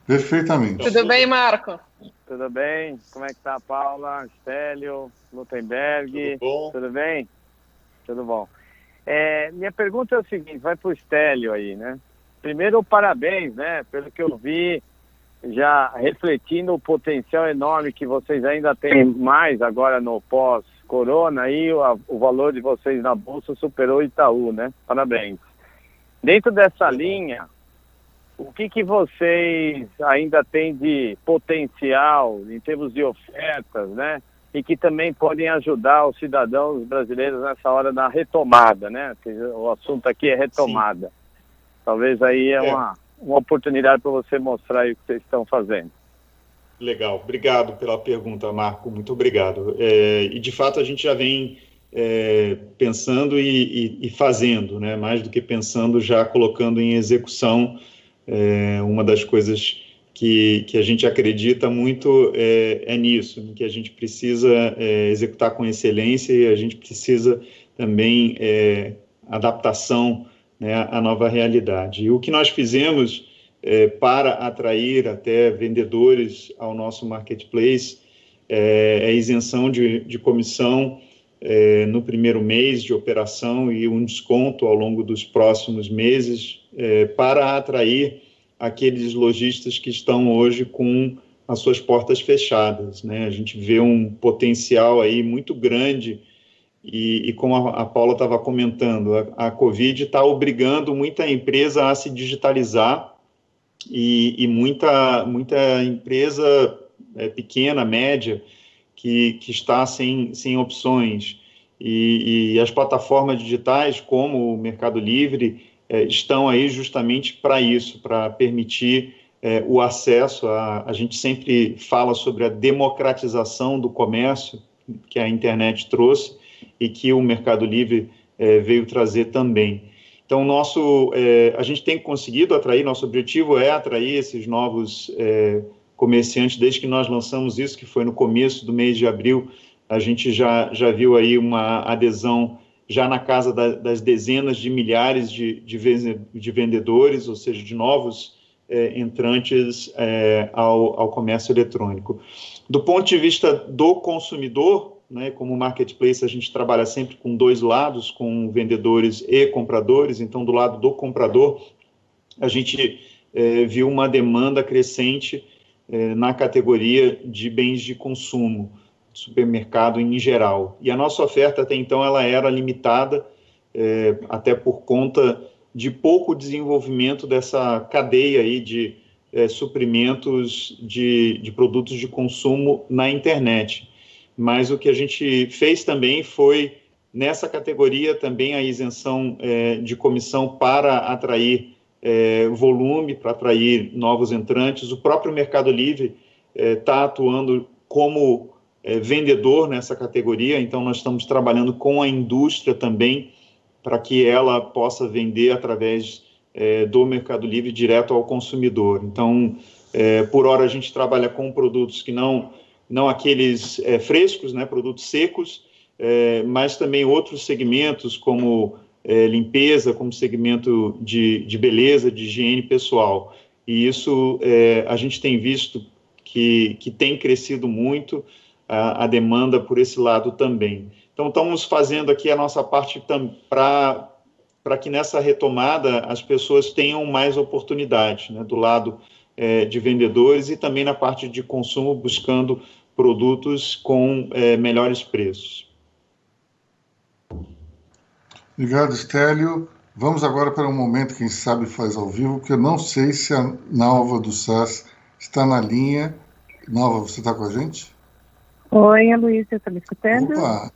Perfeitamente. Tudo bem, Marco? Tudo bem? Como é que está a Paula, Stélio, Lautenberg? Tudo bom? Tudo bem? Tudo bom. Minha pergunta é o seguinte, vai para o Stélio aí, né? Primeiro, parabéns, né? Pelo que eu vi, já refletindo o potencial enorme que vocês ainda têm mais agora no pós-corona, aí o valor de vocês na Bolsa superou o Itaú, né? Parabéns. Dentro dessa linha, o que vocês ainda têm de potencial em termos de ofertas, né? E que também podem ajudar os cidadãos brasileiros nessa hora da retomada, né? O assunto aqui é retomada. Sim. Talvez aí é uma oportunidade para você mostrar aí o que vocês estão fazendo. Legal, obrigado pela pergunta, Marco, muito obrigado. E de fato a gente já vem pensando e fazendo, né? Mais do que pensando, já colocando em execução. Uma das coisas que a gente acredita muito é nisso, que a gente precisa executar com excelência e a gente precisa também adaptação, né, à nova realidade. E o que nós fizemos para atrair até vendedores ao nosso marketplace é isenção de comissão no primeiro mês de operação e um desconto ao longo dos próximos meses para atrair aqueles lojistas que estão hoje com as suas portas fechadas, né? A gente vê um potencial aí muito grande e como a Paula estava comentando, a Covid está obrigando muita empresa a se digitalizar e muita empresa pequena, média, que está sem opções. E as plataformas digitais, como o Mercado Livre, estão aí justamente para isso, para permitir o acesso. A gente sempre fala sobre a democratização do comércio que a internet trouxe e que o Mercado Livre veio trazer também. Então, a gente tem conseguido atrair, nosso objetivo é atrair esses novos comerciantes, desde que nós lançamos isso, que foi no começo do mês de abril. A gente já viu aí uma adesão já na casa das dezenas de milhares de vendedores, ou seja, de novos entrantes ao comércio eletrônico. Do ponto de vista do consumidor, né, como marketplace, a gente trabalha sempre com dois lados, com vendedores e compradores. Então, do lado do comprador, a gente viu uma demanda crescente na categoria de bens de consumo, supermercado em geral. E a nossa oferta até então ela era limitada, até por conta de pouco desenvolvimento dessa cadeia aí de suprimentos de produtos de consumo na internet. Mas o que a gente fez também foi, nessa categoria, também a isenção de comissão para atrair volume, para atrair novos entrantes. O próprio Mercado Livre está atuando como vendedor nessa categoria, então nós estamos trabalhando com a indústria também para que ela possa vender através do Mercado Livre direto ao consumidor. Então, por hora a gente trabalha com produtos que não aqueles frescos, né, produtos secos, mas também outros segmentos como limpeza, como segmento de beleza, de higiene pessoal. E isso a gente tem visto que tem crescido muito a demanda por esse lado também. Então, estamos fazendo aqui a nossa parte para que nessa retomada as pessoas tenham mais oportunidade, né, do lado de vendedores e também na parte de consumo, buscando produtos com melhores preços. Obrigado, Stélio. Vamos agora para um momento, quem sabe faz ao vivo, porque eu não sei se a Nalva do SAS está na linha. Nalva, você está com a gente? Oi, Luísa, você está me escutando? Opa,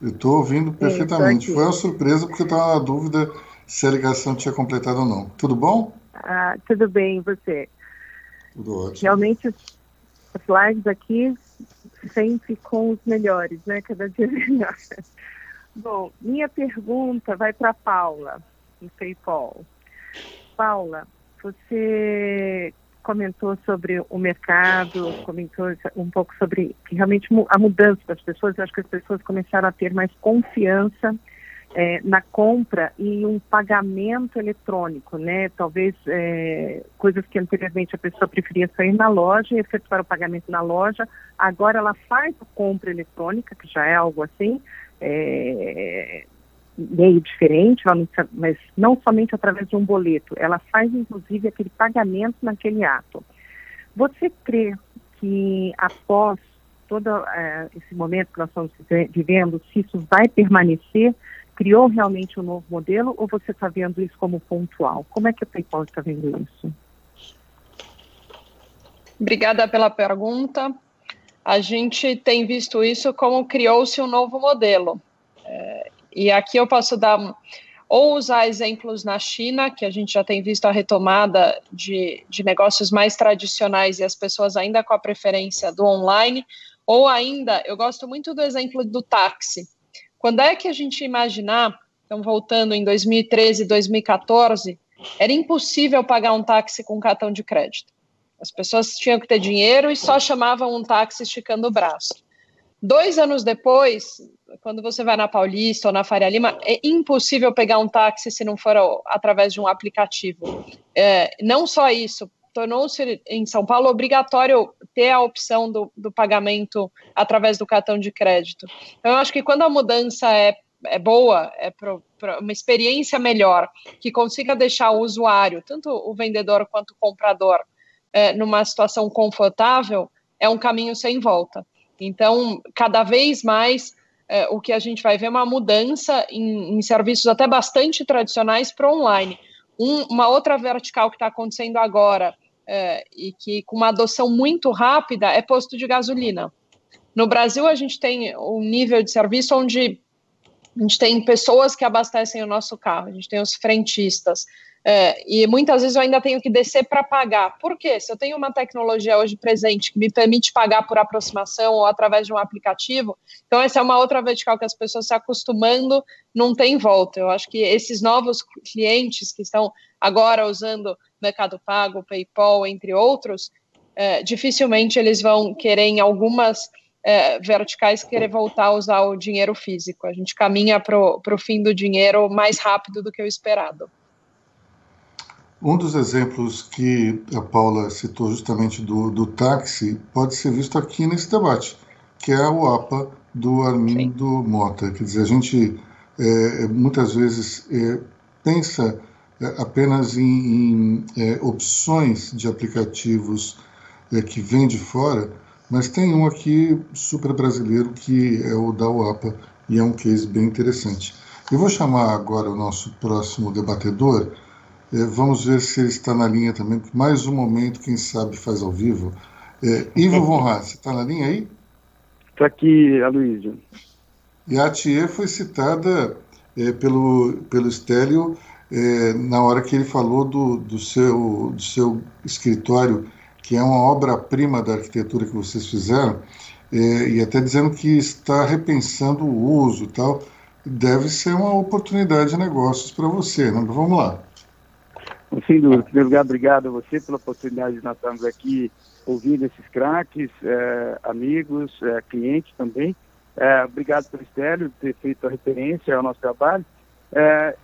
eu estou ouvindo perfeitamente. Foi uma surpresa, porque eu estava na dúvida se a ligação tinha completado ou não. Tudo bom? Tudo bem, e você? Tudo ótimo. Realmente, as lives aqui sempre com os melhores, né? Cada dia melhor. Bom, minha pergunta vai para a Paula, no PayPal. Paula, você comentou sobre o mercado, comentou um pouco sobre realmente a mudança das pessoas. Eu acho que as pessoas começaram a ter mais confiança na compra e um pagamento eletrônico, né? Talvez coisas que anteriormente a pessoa preferia sair na loja e efetuar o pagamento na loja, agora ela faz a compra eletrônica, que já é algo assim, meio diferente, mas não somente através de um boleto, ela faz inclusive aquele pagamento naquele ato. Você crê que após todo esse momento que nós estamos vivendo, se isso vai permanecer, criou realmente um novo modelo, ou você está vendo isso como pontual? Como é que a PayPal está vendo isso? Obrigada pela pergunta. A gente tem visto isso como criou-se um novo modelo. E aqui eu posso ou usar exemplos na China, que a gente já tem visto a retomada de negócios mais tradicionais e as pessoas ainda com a preferência do online, ou ainda, eu gosto muito do exemplo do táxi. Quando é que a gente imaginar, então voltando em 2013, 2014, era impossível pagar um táxi com cartão de crédito. As pessoas tinham que ter dinheiro e só chamavam um táxi esticando o braço. 2 anos depois, quando você vai na Paulista ou na Faria Lima, é impossível pegar um táxi se não for através de um aplicativo. Não só isso, tornou-se em São Paulo obrigatório ter a opção do pagamento através do cartão de crédito. Então, eu acho que quando a mudança é boa, é para uma experiência melhor, que consiga deixar o usuário, tanto o vendedor quanto o comprador, numa situação confortável, é um caminho sem volta. Então, cada vez mais, o que a gente vai ver é uma mudança em serviços até bastante tradicionais para online. Uma outra vertical que está acontecendo agora, e que com uma adoção muito rápida, é posto de gasolina. No Brasil, a gente tem um nível de serviço onde a gente tem pessoas que abastecem o nosso carro, a gente tem os frentistas, e muitas vezes eu ainda tenho que descer para pagar. Por quê? Se eu tenho uma tecnologia hoje presente que me permite pagar por aproximação ou através de um aplicativo, então essa é uma outra vertical que as pessoas se acostumando, não tem volta. Eu acho que esses novos clientes que estão agora usando Mercado Pago, PayPal, entre outros, dificilmente eles vão querer em algumas verticais querer voltar a usar o dinheiro físico. A gente caminha para o fim do dinheiro mais rápido do que o esperado. Um dos exemplos que a Paula citou justamente do táxi pode ser visto aqui nesse debate, que é o APA do Armindo Mota. Quer dizer, a gente muitas vezes pensa apenas em opções de aplicativos que vêm de fora, mas tem um aqui super brasileiro que é o da UAPA e é um case bem interessante. Eu vou chamar agora o nosso próximo debatedor. Vamos ver se ele está na linha também, porque mais um momento, quem sabe, faz ao vivo. Ivo Von Haas, você está na linha aí? Está aqui, Aloysio. E a Thier foi citada pelo Stélio na hora que ele falou do seu escritório, que é uma obra-prima da arquitetura que vocês fizeram, e até dizendo que está repensando o uso e tal. Deve ser uma oportunidade de negócios para você, né? Vamos lá. Sem dúvida. Em primeiro lugar, obrigado a você pela oportunidade de nós estarmos aqui ouvindo esses craques, amigos, clientes também. Obrigado pelo Stélio ter feito a referência ao nosso trabalho.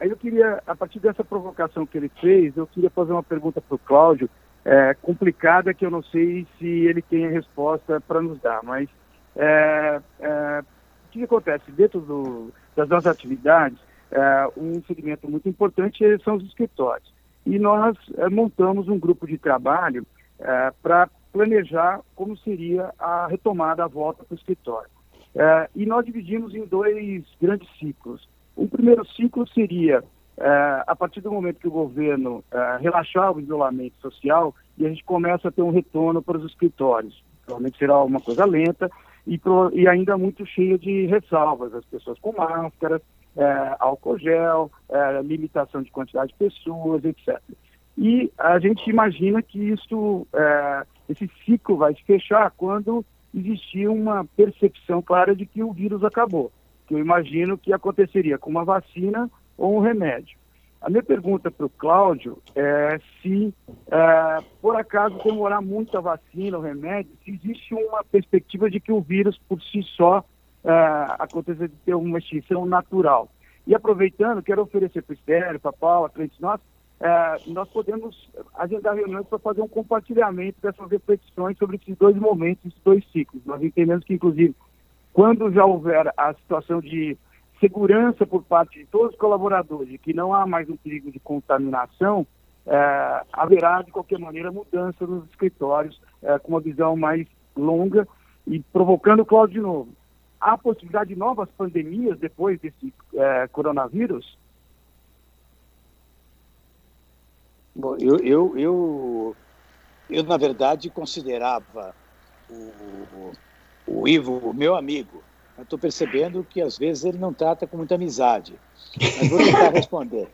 Aí eu queria, a partir dessa provocação que ele fez, eu queria fazer uma pergunta para o Cláudio, complicada, que eu não sei se ele tem a resposta para nos dar, mas o que acontece? Dentro das nossas atividades, um segmento muito importante são os escritórios. E nós montamos um grupo de trabalho para planejar como seria a retomada, a volta para o escritório. E nós dividimos em 2 grandes ciclos. O primeiro ciclo seria, a partir do momento que o governo relaxar o isolamento social e a gente começa a ter um retorno para os escritórios. Provavelmente será uma coisa lenta e ainda muito cheia de ressalvas, as pessoas com máscaras, álcool gel, limitação de quantidade de pessoas, etc. E a gente imagina que esse ciclo vai se fechar quando existir uma percepção clara de que o vírus acabou, que eu imagino que aconteceria com uma vacina ou um remédio. A minha pergunta para o Cláudio é se, por acaso, demorar muito a vacina ou remédio, se existe uma perspectiva de que o vírus, por si só, aconteça de ter uma extinção natural. E aproveitando, quero oferecer para o Stélio, para a Paula, para nós, nós podemos agendar reuniões para fazer um compartilhamento dessas reflexões sobre esses 2 momentos, esses 2 ciclos. Nós entendemos que, inclusive, quando já houver a situação de segurança por parte de todos os colaboradores, de que não há mais um perigo de contaminação, haverá, de qualquer maneira, mudança nos escritórios, com uma visão mais longa e provocando, Cláudio, de novo. Há possibilidade de novas pandemias depois desse coronavírus? Bom, eu na verdade, considerava o Ivo o meu amigo. Eu estou percebendo que, às vezes, ele não trata com muita amizade. Mas vou tentar responder.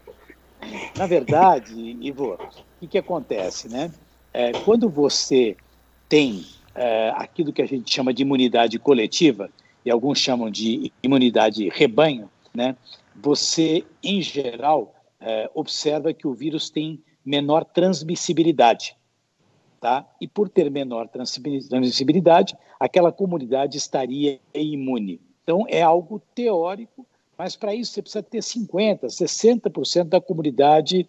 Na verdade, Ivo, o que acontece, né? Quando você tem aquilo que a gente chama de imunidade coletiva, e alguns chamam de imunidade rebanho, né? Você, em geral, observa que o vírus tem menor transmissibilidade. Tá? E por ter menor transmissibilidade, aquela comunidade estaria imune. Então, é algo teórico, mas para isso você precisa ter 50%, 60% da comunidade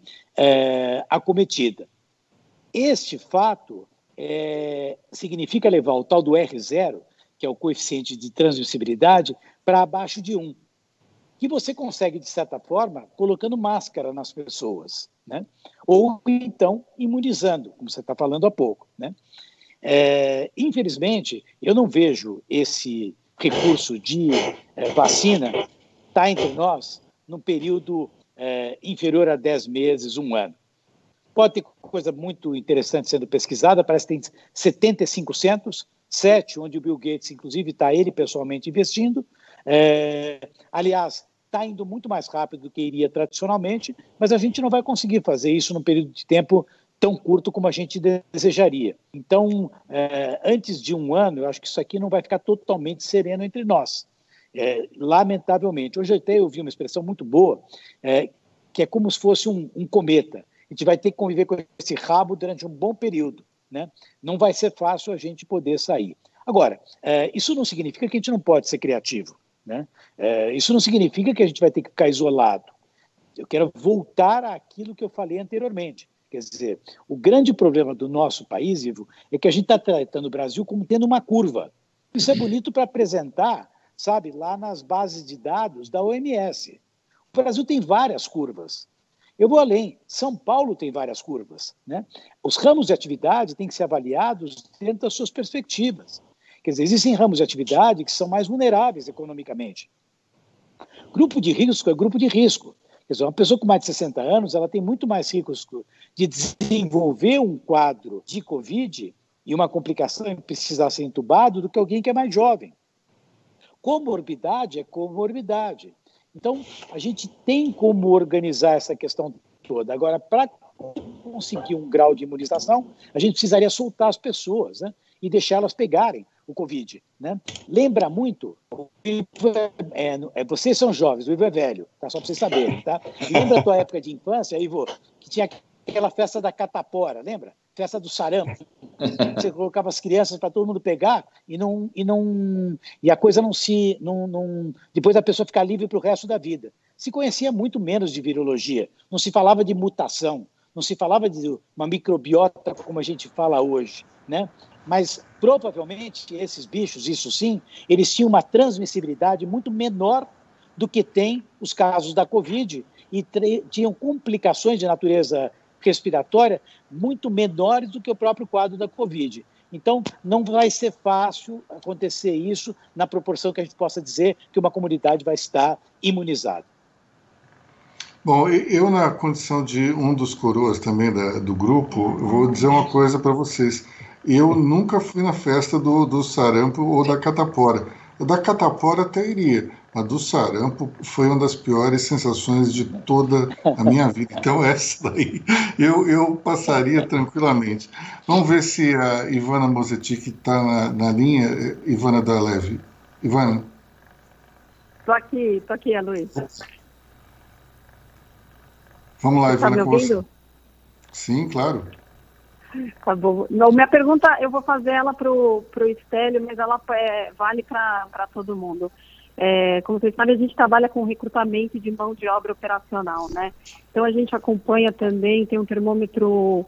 acometida. Este fato significa levar o tal do R0, que é o coeficiente de transmissibilidade, para abaixo de 1, que você consegue, de certa forma, colocando máscara nas pessoas, né? Ou então imunizando, como você está falando há pouco, né? Infelizmente, eu não vejo esse recurso de vacina estar entre nós num período inferior a 10 meses, 1 ano. Pode ter coisa muito interessante sendo pesquisada, parece que tem 75 centros, 7, onde o Bill Gates, inclusive, está ele pessoalmente investindo. Aliás, está indo muito mais rápido do que iria tradicionalmente, mas a gente não vai conseguir fazer isso num período de tempo tão curto como a gente desejaria. Então, antes de 1 ano, eu acho que isso aqui não vai ficar totalmente sereno entre nós. Lamentavelmente. Hoje até eu ouvi uma expressão muito boa, que é como se fosse um cometa. A gente vai ter que conviver com esse rabo durante um bom período, né? Não vai ser fácil a gente poder sair. Agora, isso não significa que a gente não pode ser criativo, né? Isso não significa que a gente vai ter que ficar isolado. Eu quero voltar àquilo que eu falei anteriormente. Quer dizer, o grande problema do nosso país, Ivo, é que a gente está tratando o Brasil como tendo uma curva. Isso é bonito para apresentar, sabe, lá nas bases de dados da OMS. O Brasil tem várias curvas. Eu vou além. São Paulo tem várias curvas, né? Os ramos de atividade têm que ser avaliados dentro das suas perspectivas. Quer dizer, existem ramos de atividade que são mais vulneráveis economicamente. Grupo de risco é grupo de risco. Quer dizer, uma pessoa com mais de 60 anos, ela tem muito mais risco de desenvolver um quadro de Covid e uma complicação e precisar ser entubado do que alguém que é mais jovem. Comorbidade é comorbidade. Então, a gente tem como organizar essa questão toda. Agora, para conseguir um grau de imunização, a gente precisaria soltar as pessoas, né? E deixá-las pegarem o Covid, né? Lembra muito, vocês são jovens, o Ivo é velho, tá? Só para vocês saberem, tá? Lembra a tua época de infância, Ivo, que tinha aquela festa da catapora, lembra? Festa do sarampo. Você colocava as crianças para todo mundo pegar e a coisa depois a pessoa ficar livre para o resto da vida. Se conhecia muito menos de virologia, não se falava de mutação, não se falava de uma microbiota como a gente fala hoje, né? Mas provavelmente esses bichos, isso sim, eles tinham uma transmissibilidade muito menor do que tem os casos da Covid e tinham complicações de natureza respiratória muito menores do que o próprio quadro da Covid. Então, não vai ser fácil acontecer isso na proporção que a gente possa dizer que uma comunidade vai estar imunizada. Bom, eu na condição de um dos coroas também do grupo, eu vou dizer uma coisa para vocês. Eu nunca fui na festa do sarampo ou da catapora. Da catapora até iria, mas do sarampo foi uma das piores sensações de toda a minha vida. Então essa daí eu passaria tranquilamente. Vamos ver se a Ivana Mozetic está na linha. Ivana da Leve. Ivana? Tô aqui, Aloysio. Vamos lá, Ivana. Tá me ouvindo? Sim, claro. Tá bom. Não, minha pergunta, eu vou fazer ela pro Estélio, mas ela vale para todo mundo. Como vocês sabem, a gente trabalha com recrutamento de mão de obra operacional, né? Então a gente acompanha também, tem um termômetro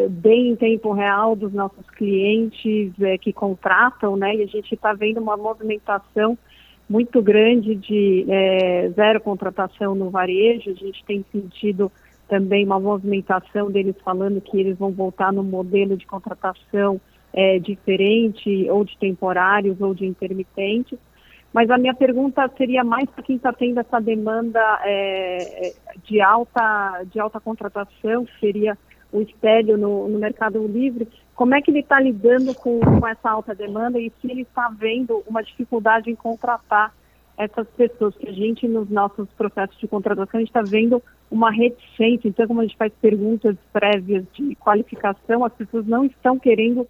bem em tempo real dos nossos clientes que contratam, né? E a gente está vendo uma movimentação muito grande de zero contratação no varejo. A gente tem sentido também uma movimentação deles falando que eles vão voltar no modelo de contratação diferente, ou de temporários ou de intermitentes. Mas a minha pergunta seria mais para quem está tendo essa demanda de alta contratação, que seria o Stélio no Mercado Livre. Como é que ele está lidando com essa alta demanda e se ele está vendo uma dificuldade em contratar essas pessoas? Que a gente, nos nossos processos de contratação, a gente está vendo uma reticência. Então, como a gente faz perguntas prévias de qualificação, as pessoas não estão querendo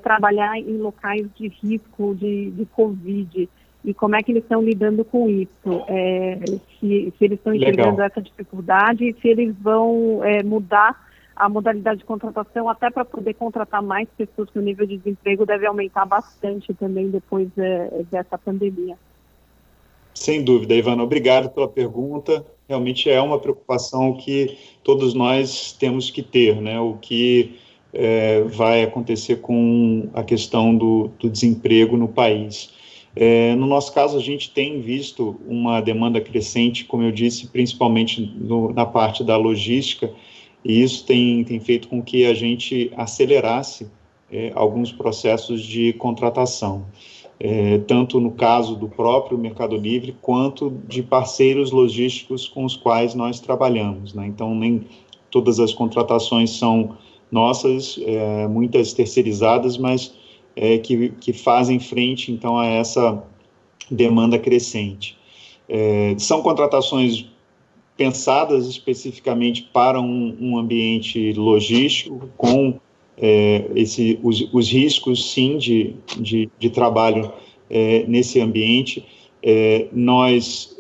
trabalhar em locais de risco de Covid. E como é que eles estão lidando com isso? Se eles estão enxergando essa dificuldade e se eles vão mudar a modalidade de contratação até para poder contratar mais pessoas, que o nível de desemprego deve aumentar bastante também depois dessa pandemia. Sem dúvida, Ivana. Obrigado pela pergunta. Realmente é uma preocupação que todos nós temos que ter, né? O que vai acontecer com a questão do desemprego no país. No nosso caso, a gente tem visto uma demanda crescente, como eu disse, principalmente na parte da logística, e isso tem feito com que a gente acelerasse alguns processos de contratação, tanto no caso do próprio Mercado Livre, quanto de parceiros logísticos com os quais nós trabalhamos, né? Então, nem todas as contratações são nossas, muitas terceirizadas, mas que fazem frente, então, a essa demanda crescente. São contratações pensadas especificamente para um ambiente logístico, com os riscos, sim, de trabalho nesse ambiente. Nós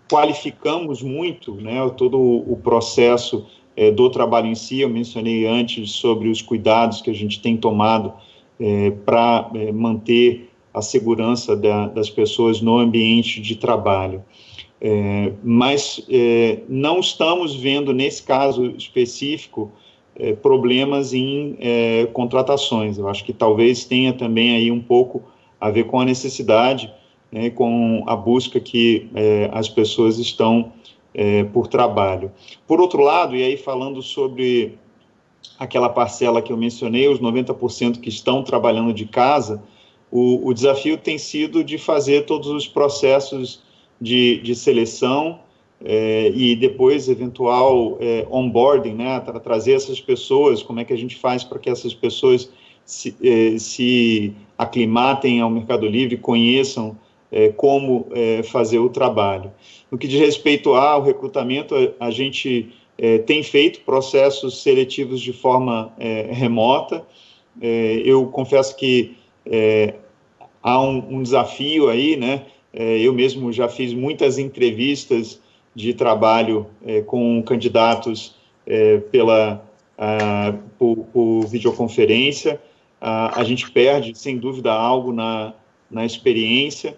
qualificamos muito, né, todo o processo do trabalho em si. Eu mencionei antes sobre os cuidados que a gente tem tomado para manter a segurança das pessoas no ambiente de trabalho. Mas não estamos vendo, nesse caso específico, problemas em contratações. Eu acho que talvez tenha também aí um pouco a ver com a necessidade, né, com a busca que as pessoas estão por trabalho. Por outro lado, e aí falando sobre aquela parcela que eu mencionei, os 90% que estão trabalhando de casa, o desafio tem sido de fazer todos os processos de seleção e depois eventual onboarding, né, para trazer essas pessoas. Como é que a gente faz para que essas pessoas se aclimatem ao Mercado Livre, conheçam como fazer o trabalho. No que diz respeito ao recrutamento, a gente tem feito processos seletivos de forma remota. Eu confesso que há um desafio aí, né? Eu mesmo já fiz muitas entrevistas de trabalho com candidatos por videoconferência. A gente perde, sem dúvida, algo na experiência,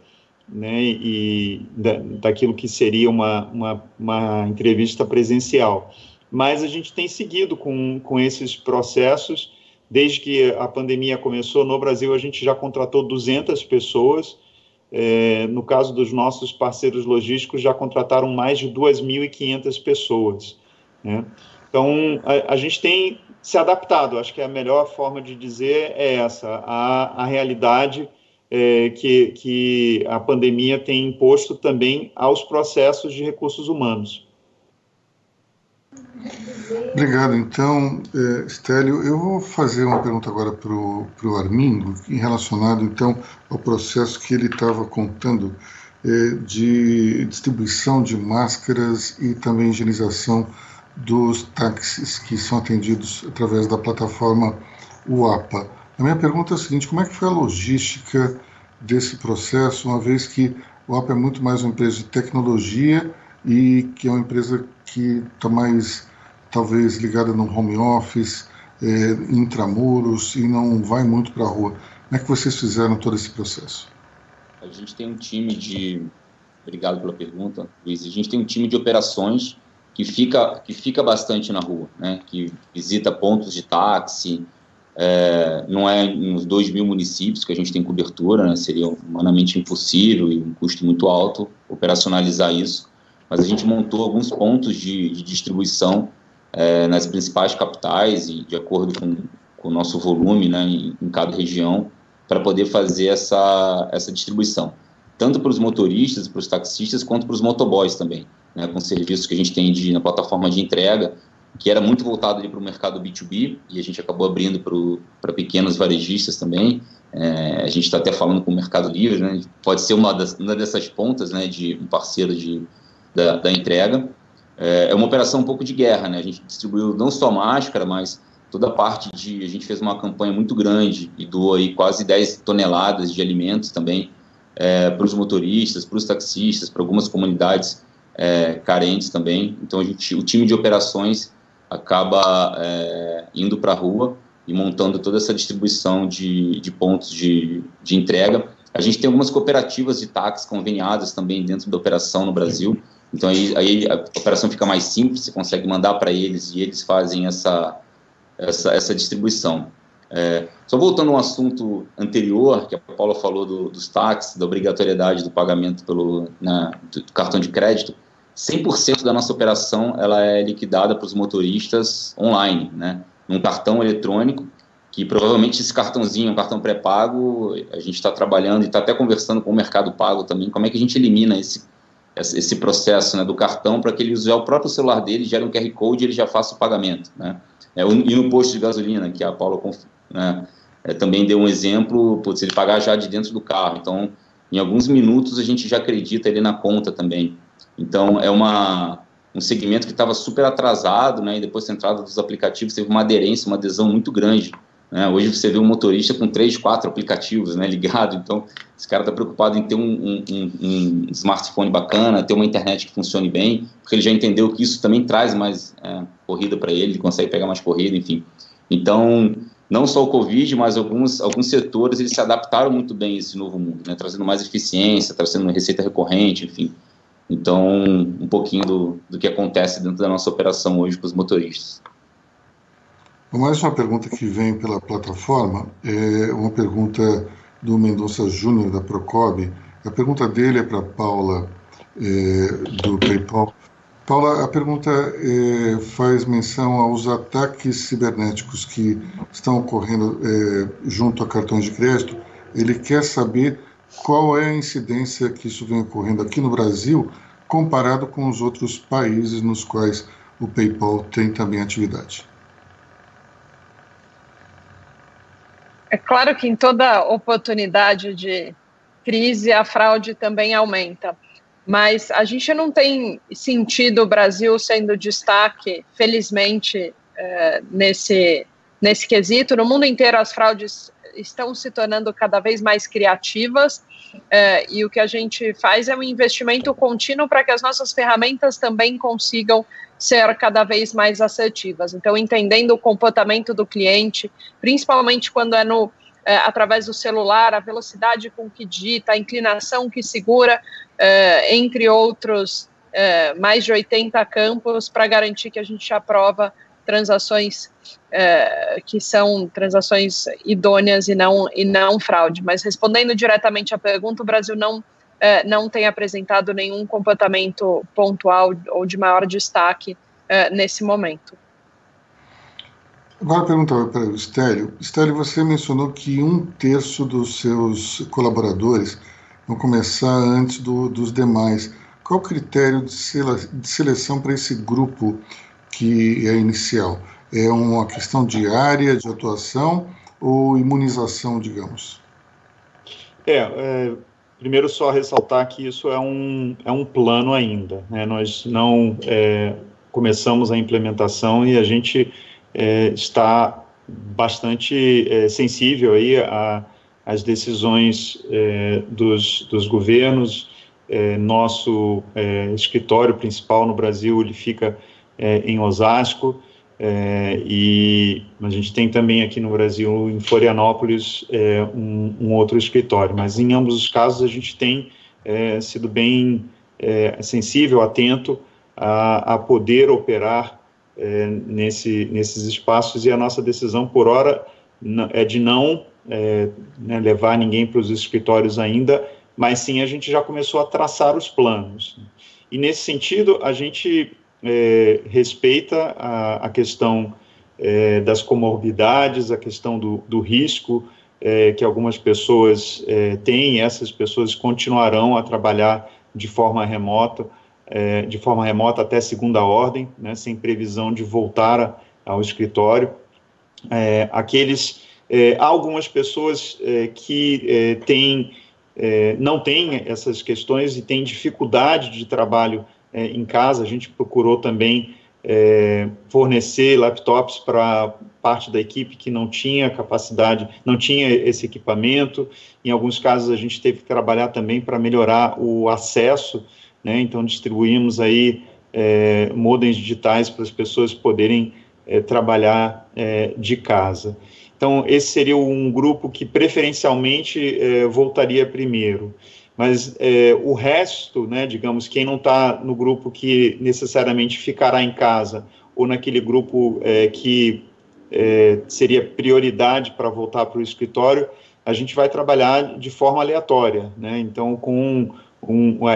né, e daquilo que seria uma entrevista presencial. Mas a gente tem seguido com esses processos. Desde que a pandemia começou, no Brasil a gente já contratou 200 pessoas. No caso dos nossos parceiros logísticos, já contrataram mais de 2.500 pessoas, né? Então, a gente tem se adaptado. Acho que a melhor forma de dizer é essa, a realidade que a pandemia tem imposto também aos processos de recursos humanos. Obrigado. Então, Stélio, eu vou fazer uma pergunta agora para o Armindo, relacionado, então, ao processo que ele estava contando de distribuição de máscaras e também higienização dos táxis que são atendidos através da plataforma UAPA. A minha pergunta é a seguinte: como é que foi a logística desse processo, uma vez que o UAPA é muito mais uma empresa de tecnologia e que é uma empresa que está mais, talvez, ligada no home office, intramuros, e não vai muito para a rua. Como é que vocês fizeram todo esse processo? A gente tem um time de... Obrigado pela pergunta, Luiz. A gente tem um time de operações que fica bastante na rua, né? Que visita pontos de táxi, não é nos 2.000 municípios que a gente tem cobertura, né? Seria humanamente impossível e um custo muito alto operacionalizar isso, mas a gente montou alguns pontos de distribuição nas principais capitais e de acordo com o nosso volume, né, em cada região, para poder fazer essa distribuição, tanto para os motoristas, para os taxistas, quanto para os motoboys também, né, com serviços que a gente tem na plataforma de entrega, que era muito voltado para o mercado B2B, e a gente acabou abrindo para pequenos varejistas também. A gente está até falando com o Mercado Livre, né, pode ser uma dessas pontas, né, de um parceiro da entrega. É uma operação um pouco de guerra, né, a gente distribuiu não só máscara, mas toda a parte a gente fez uma campanha muito grande e doou aí quase 10 toneladas de alimentos também para os motoristas, para os taxistas, para algumas comunidades carentes também. Então o time de operações acaba indo para a rua e montando toda essa distribuição de pontos de entrega. A gente tem algumas cooperativas de táxi conveniadas também dentro da operação no Brasil, então aí a operação fica mais simples, você consegue mandar para eles e eles fazem essa distribuição. Só voltando ao assunto anterior, que a Paula falou dos táxis, da obrigatoriedade do pagamento do cartão de crédito, 100% da nossa operação ela é liquidada para os motoristas online, né, num cartão eletrônico, que provavelmente esse cartãozinho é um cartão pré-pago. A gente está trabalhando e está até conversando com o Mercado Pago também, como é que a gente elimina esse processo, né, do cartão, para que ele use o próprio celular dele, gere um QR Code e ele já faça o pagamento, né. E no posto de gasolina, que a Paula também deu um exemplo, se ele pagar já de dentro do carro, então em alguns minutos a gente já acredita ele na conta também. Então é um segmento que estava super atrasado, né, e depois da entrada dos aplicativos teve uma aderência, uma adesão muito grande, né. Hoje você vê um motorista com 3, 4 aplicativos, né, ligado, então esse cara está preocupado em ter um smartphone bacana, ter uma internet que funcione bem, porque ele já entendeu que isso também traz mais corrida para ele consegue pegar mais corrida, enfim. Então, não só o Covid, mas alguns setores eles se adaptaram muito bem a esse novo mundo, né, trazendo mais eficiência, trazendo receita recorrente, enfim. Então, um pouquinho do que acontece dentro da nossa operação hoje para os motoristas. Mais uma pergunta que vem pela plataforma, é uma pergunta do Mendonça Júnior, da Procob. A pergunta dele é para a Paula, do PayPal. Paula, a pergunta faz menção aos ataques cibernéticos que estão ocorrendo junto a cartões de crédito. Ele quer saber qual é a incidência que isso vem ocorrendo aqui no Brasil, comparado com os outros países nos quais o PayPal tem também atividade. É claro que em toda oportunidade de crise, a fraude também aumenta. Mas a gente não tem sentido o Brasil sendo destaque, felizmente, nesse quesito. No mundo inteiro, as fraudes estão se tornando cada vez mais criativas, e o que a gente faz é um investimento contínuo para que as nossas ferramentas também consigam ser cada vez mais assertivas. Então, entendendo o comportamento do cliente, principalmente quando através do celular, a velocidade com que digita, a inclinação que segura, entre outros mais de 80 campos, para garantir que a gente aprova transações que são transações idôneas e não fraude. Mas respondendo diretamente à pergunta, o Brasil não tem apresentado nenhum comportamento pontual ou de maior destaque nesse momento. Agora perguntar para o Stélio. Stélio, você mencionou que 1/3 dos seus colaboradores vão começar antes dos demais. Qual o critério de seleção para esse grupo que é inicial? É uma questão de área de atuação ou imunização, digamos? Primeiro só ressaltar que isso é um plano ainda, né? Nós não começamos a implementação e a gente está bastante sensível aí às decisões dos governos. Nosso escritório principal no Brasil ele fica em Osasco, e a gente tem também aqui no Brasil, em Florianópolis, um outro escritório, mas em ambos os casos a gente tem sido bem sensível, atento a poder operar nesses espaços, e a nossa decisão por hora é de não levar ninguém para os escritórios ainda, mas sim a gente já começou a traçar os planos. E nesse sentido, a gente respeita a questão das comorbidades, a questão do risco que algumas pessoas têm, e essas pessoas continuarão a trabalhar de forma remota até segunda ordem, né, sem previsão de voltar ao escritório. Há algumas pessoas que não têm essas questões e têm dificuldade de trabalho em casa. A gente procurou também fornecer laptops para parte da equipe que não tinha capacidade, não tinha esse equipamento. Em alguns casos, a gente teve que trabalhar também para melhorar o acesso, né? Então, distribuímos aí modems digitais para as pessoas poderem trabalhar de casa. Então, esse seria um grupo que preferencialmente voltaria primeiro. Mas o resto, né, digamos, quem não está no grupo que necessariamente ficará em casa, ou naquele grupo que seria prioridade para voltar para o escritório, a gente vai trabalhar de forma aleatória, né? Então,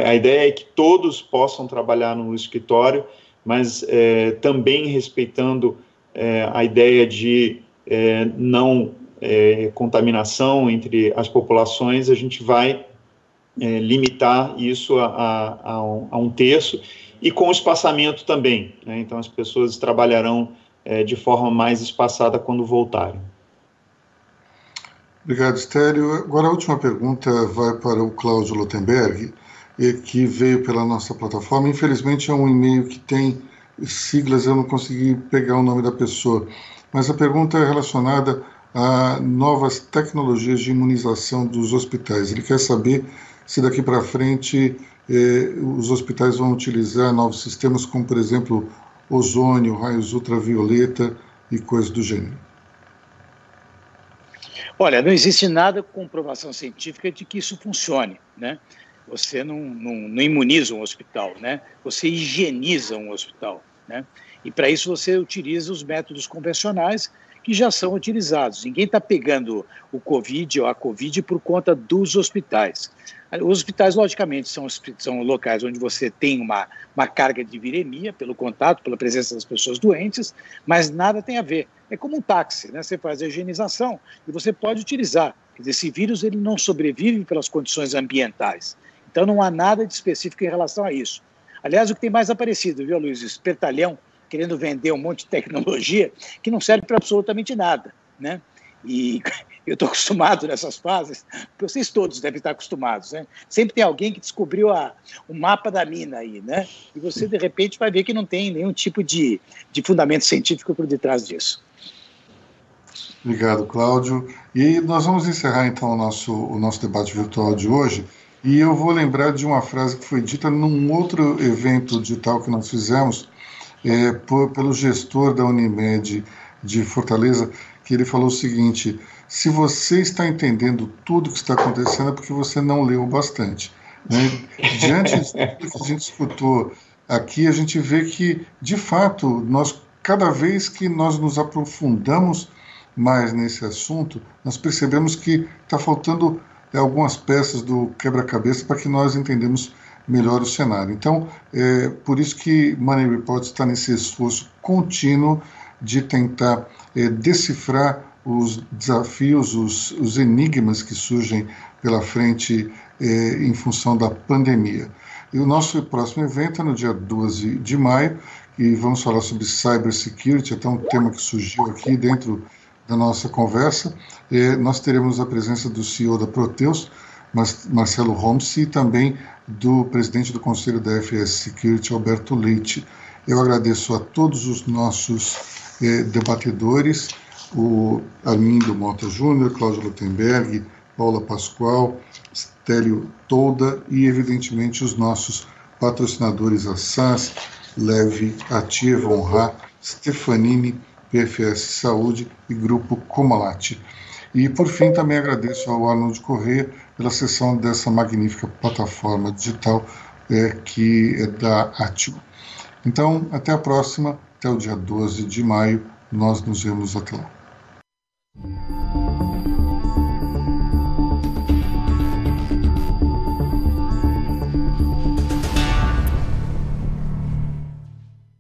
a ideia é que todos possam trabalhar no escritório, mas também respeitando a ideia de não contaminação entre as populações. A gente vai limitar isso a um terço, e com espaçamento também, né? Então as pessoas trabalharão de forma mais espaçada quando voltarem. Obrigado, Stélio. Agora a última pergunta vai para o Cláudio Lotenberg, que veio pela nossa plataforma. Infelizmente é um e-mail que tem siglas, eu não consegui pegar o nome da pessoa, mas a pergunta é relacionada a novas tecnologias de imunização dos hospitais. Ele quer saber se daqui para frente os hospitais vão utilizar novos sistemas, como, por exemplo, ozônio, raios ultravioleta e coisas do gênero. Olha, não existe nada com comprovação científica de que isso funcione, né? Você não imuniza um hospital, né? Você higieniza um hospital, né? E para isso você utiliza os métodos convencionais que já são utilizados. Ninguém está pegando o Covid ou a Covid por conta dos hospitais. Os hospitais, logicamente, são locais onde você tem uma carga de viremia pelo contato, pela presença das pessoas doentes, mas nada tem a ver. É como um táxi, né? Você faz a higienização e você pode utilizar. Quer dizer, esse vírus ele não sobrevive pelas condições ambientais. Então não há nada de específico em relação a isso. Aliás, o que tem mais aparecido, viu, Luiz? Espertalhão querendo vender um monte de tecnologia que não serve para absolutamente nada, né? E eu estou acostumado nessas fases, vocês todos devem estar acostumados, né? Sempre tem alguém que descobriu o mapa da mina aí, né? E você, de repente, vai ver que não tem nenhum tipo de fundamento científico por detrás disso. Obrigado, Cláudio. E nós vamos encerrar, então, o nosso debate virtual de hoje. E eu vou lembrar de uma frase que foi dita num outro evento digital que nós fizemos, pelo gestor da Unimed de Fortaleza, que ele falou o seguinte: se você está entendendo tudo o que está acontecendo é porque você não leu bastante, né? Diante do que a gente escutou aqui, a gente vê que, de fato, cada vez que nós nos aprofundamos mais nesse assunto, nós percebemos que está faltando algumas peças do quebra-cabeça para que nós entendamos melhor o cenário. Então, por isso que Money Report está nesse esforço contínuo de tentar decifrar os desafios, os enigmas que surgem pela frente em função da pandemia. E o nosso próximo evento é no dia 12 de maio, e vamos falar sobre cybersecurity, até um tema que surgiu aqui dentro da nossa conversa. Nós teremos a presença do CEO da Proteus, Marcelo Holmes, e também do presidente do Conselho da FS Security, Alberto Leite. Eu agradeço a todos os nossos debatedores, o Armindo Mota Júnior, Cláudio Lotenberg, Paula Pascoal, Stélio Tolda e, evidentemente, os nossos patrocinadores, a SAS, Leve, Atia, Vonra, Stefanini, PFS Saúde e Grupo Comalate. E, por fim, também agradeço ao Arnold Corrêa pela cessão dessa magnífica plataforma digital que é da Atio. Então, até a próxima, até o dia 12 de maio, nós nos vemos até lá.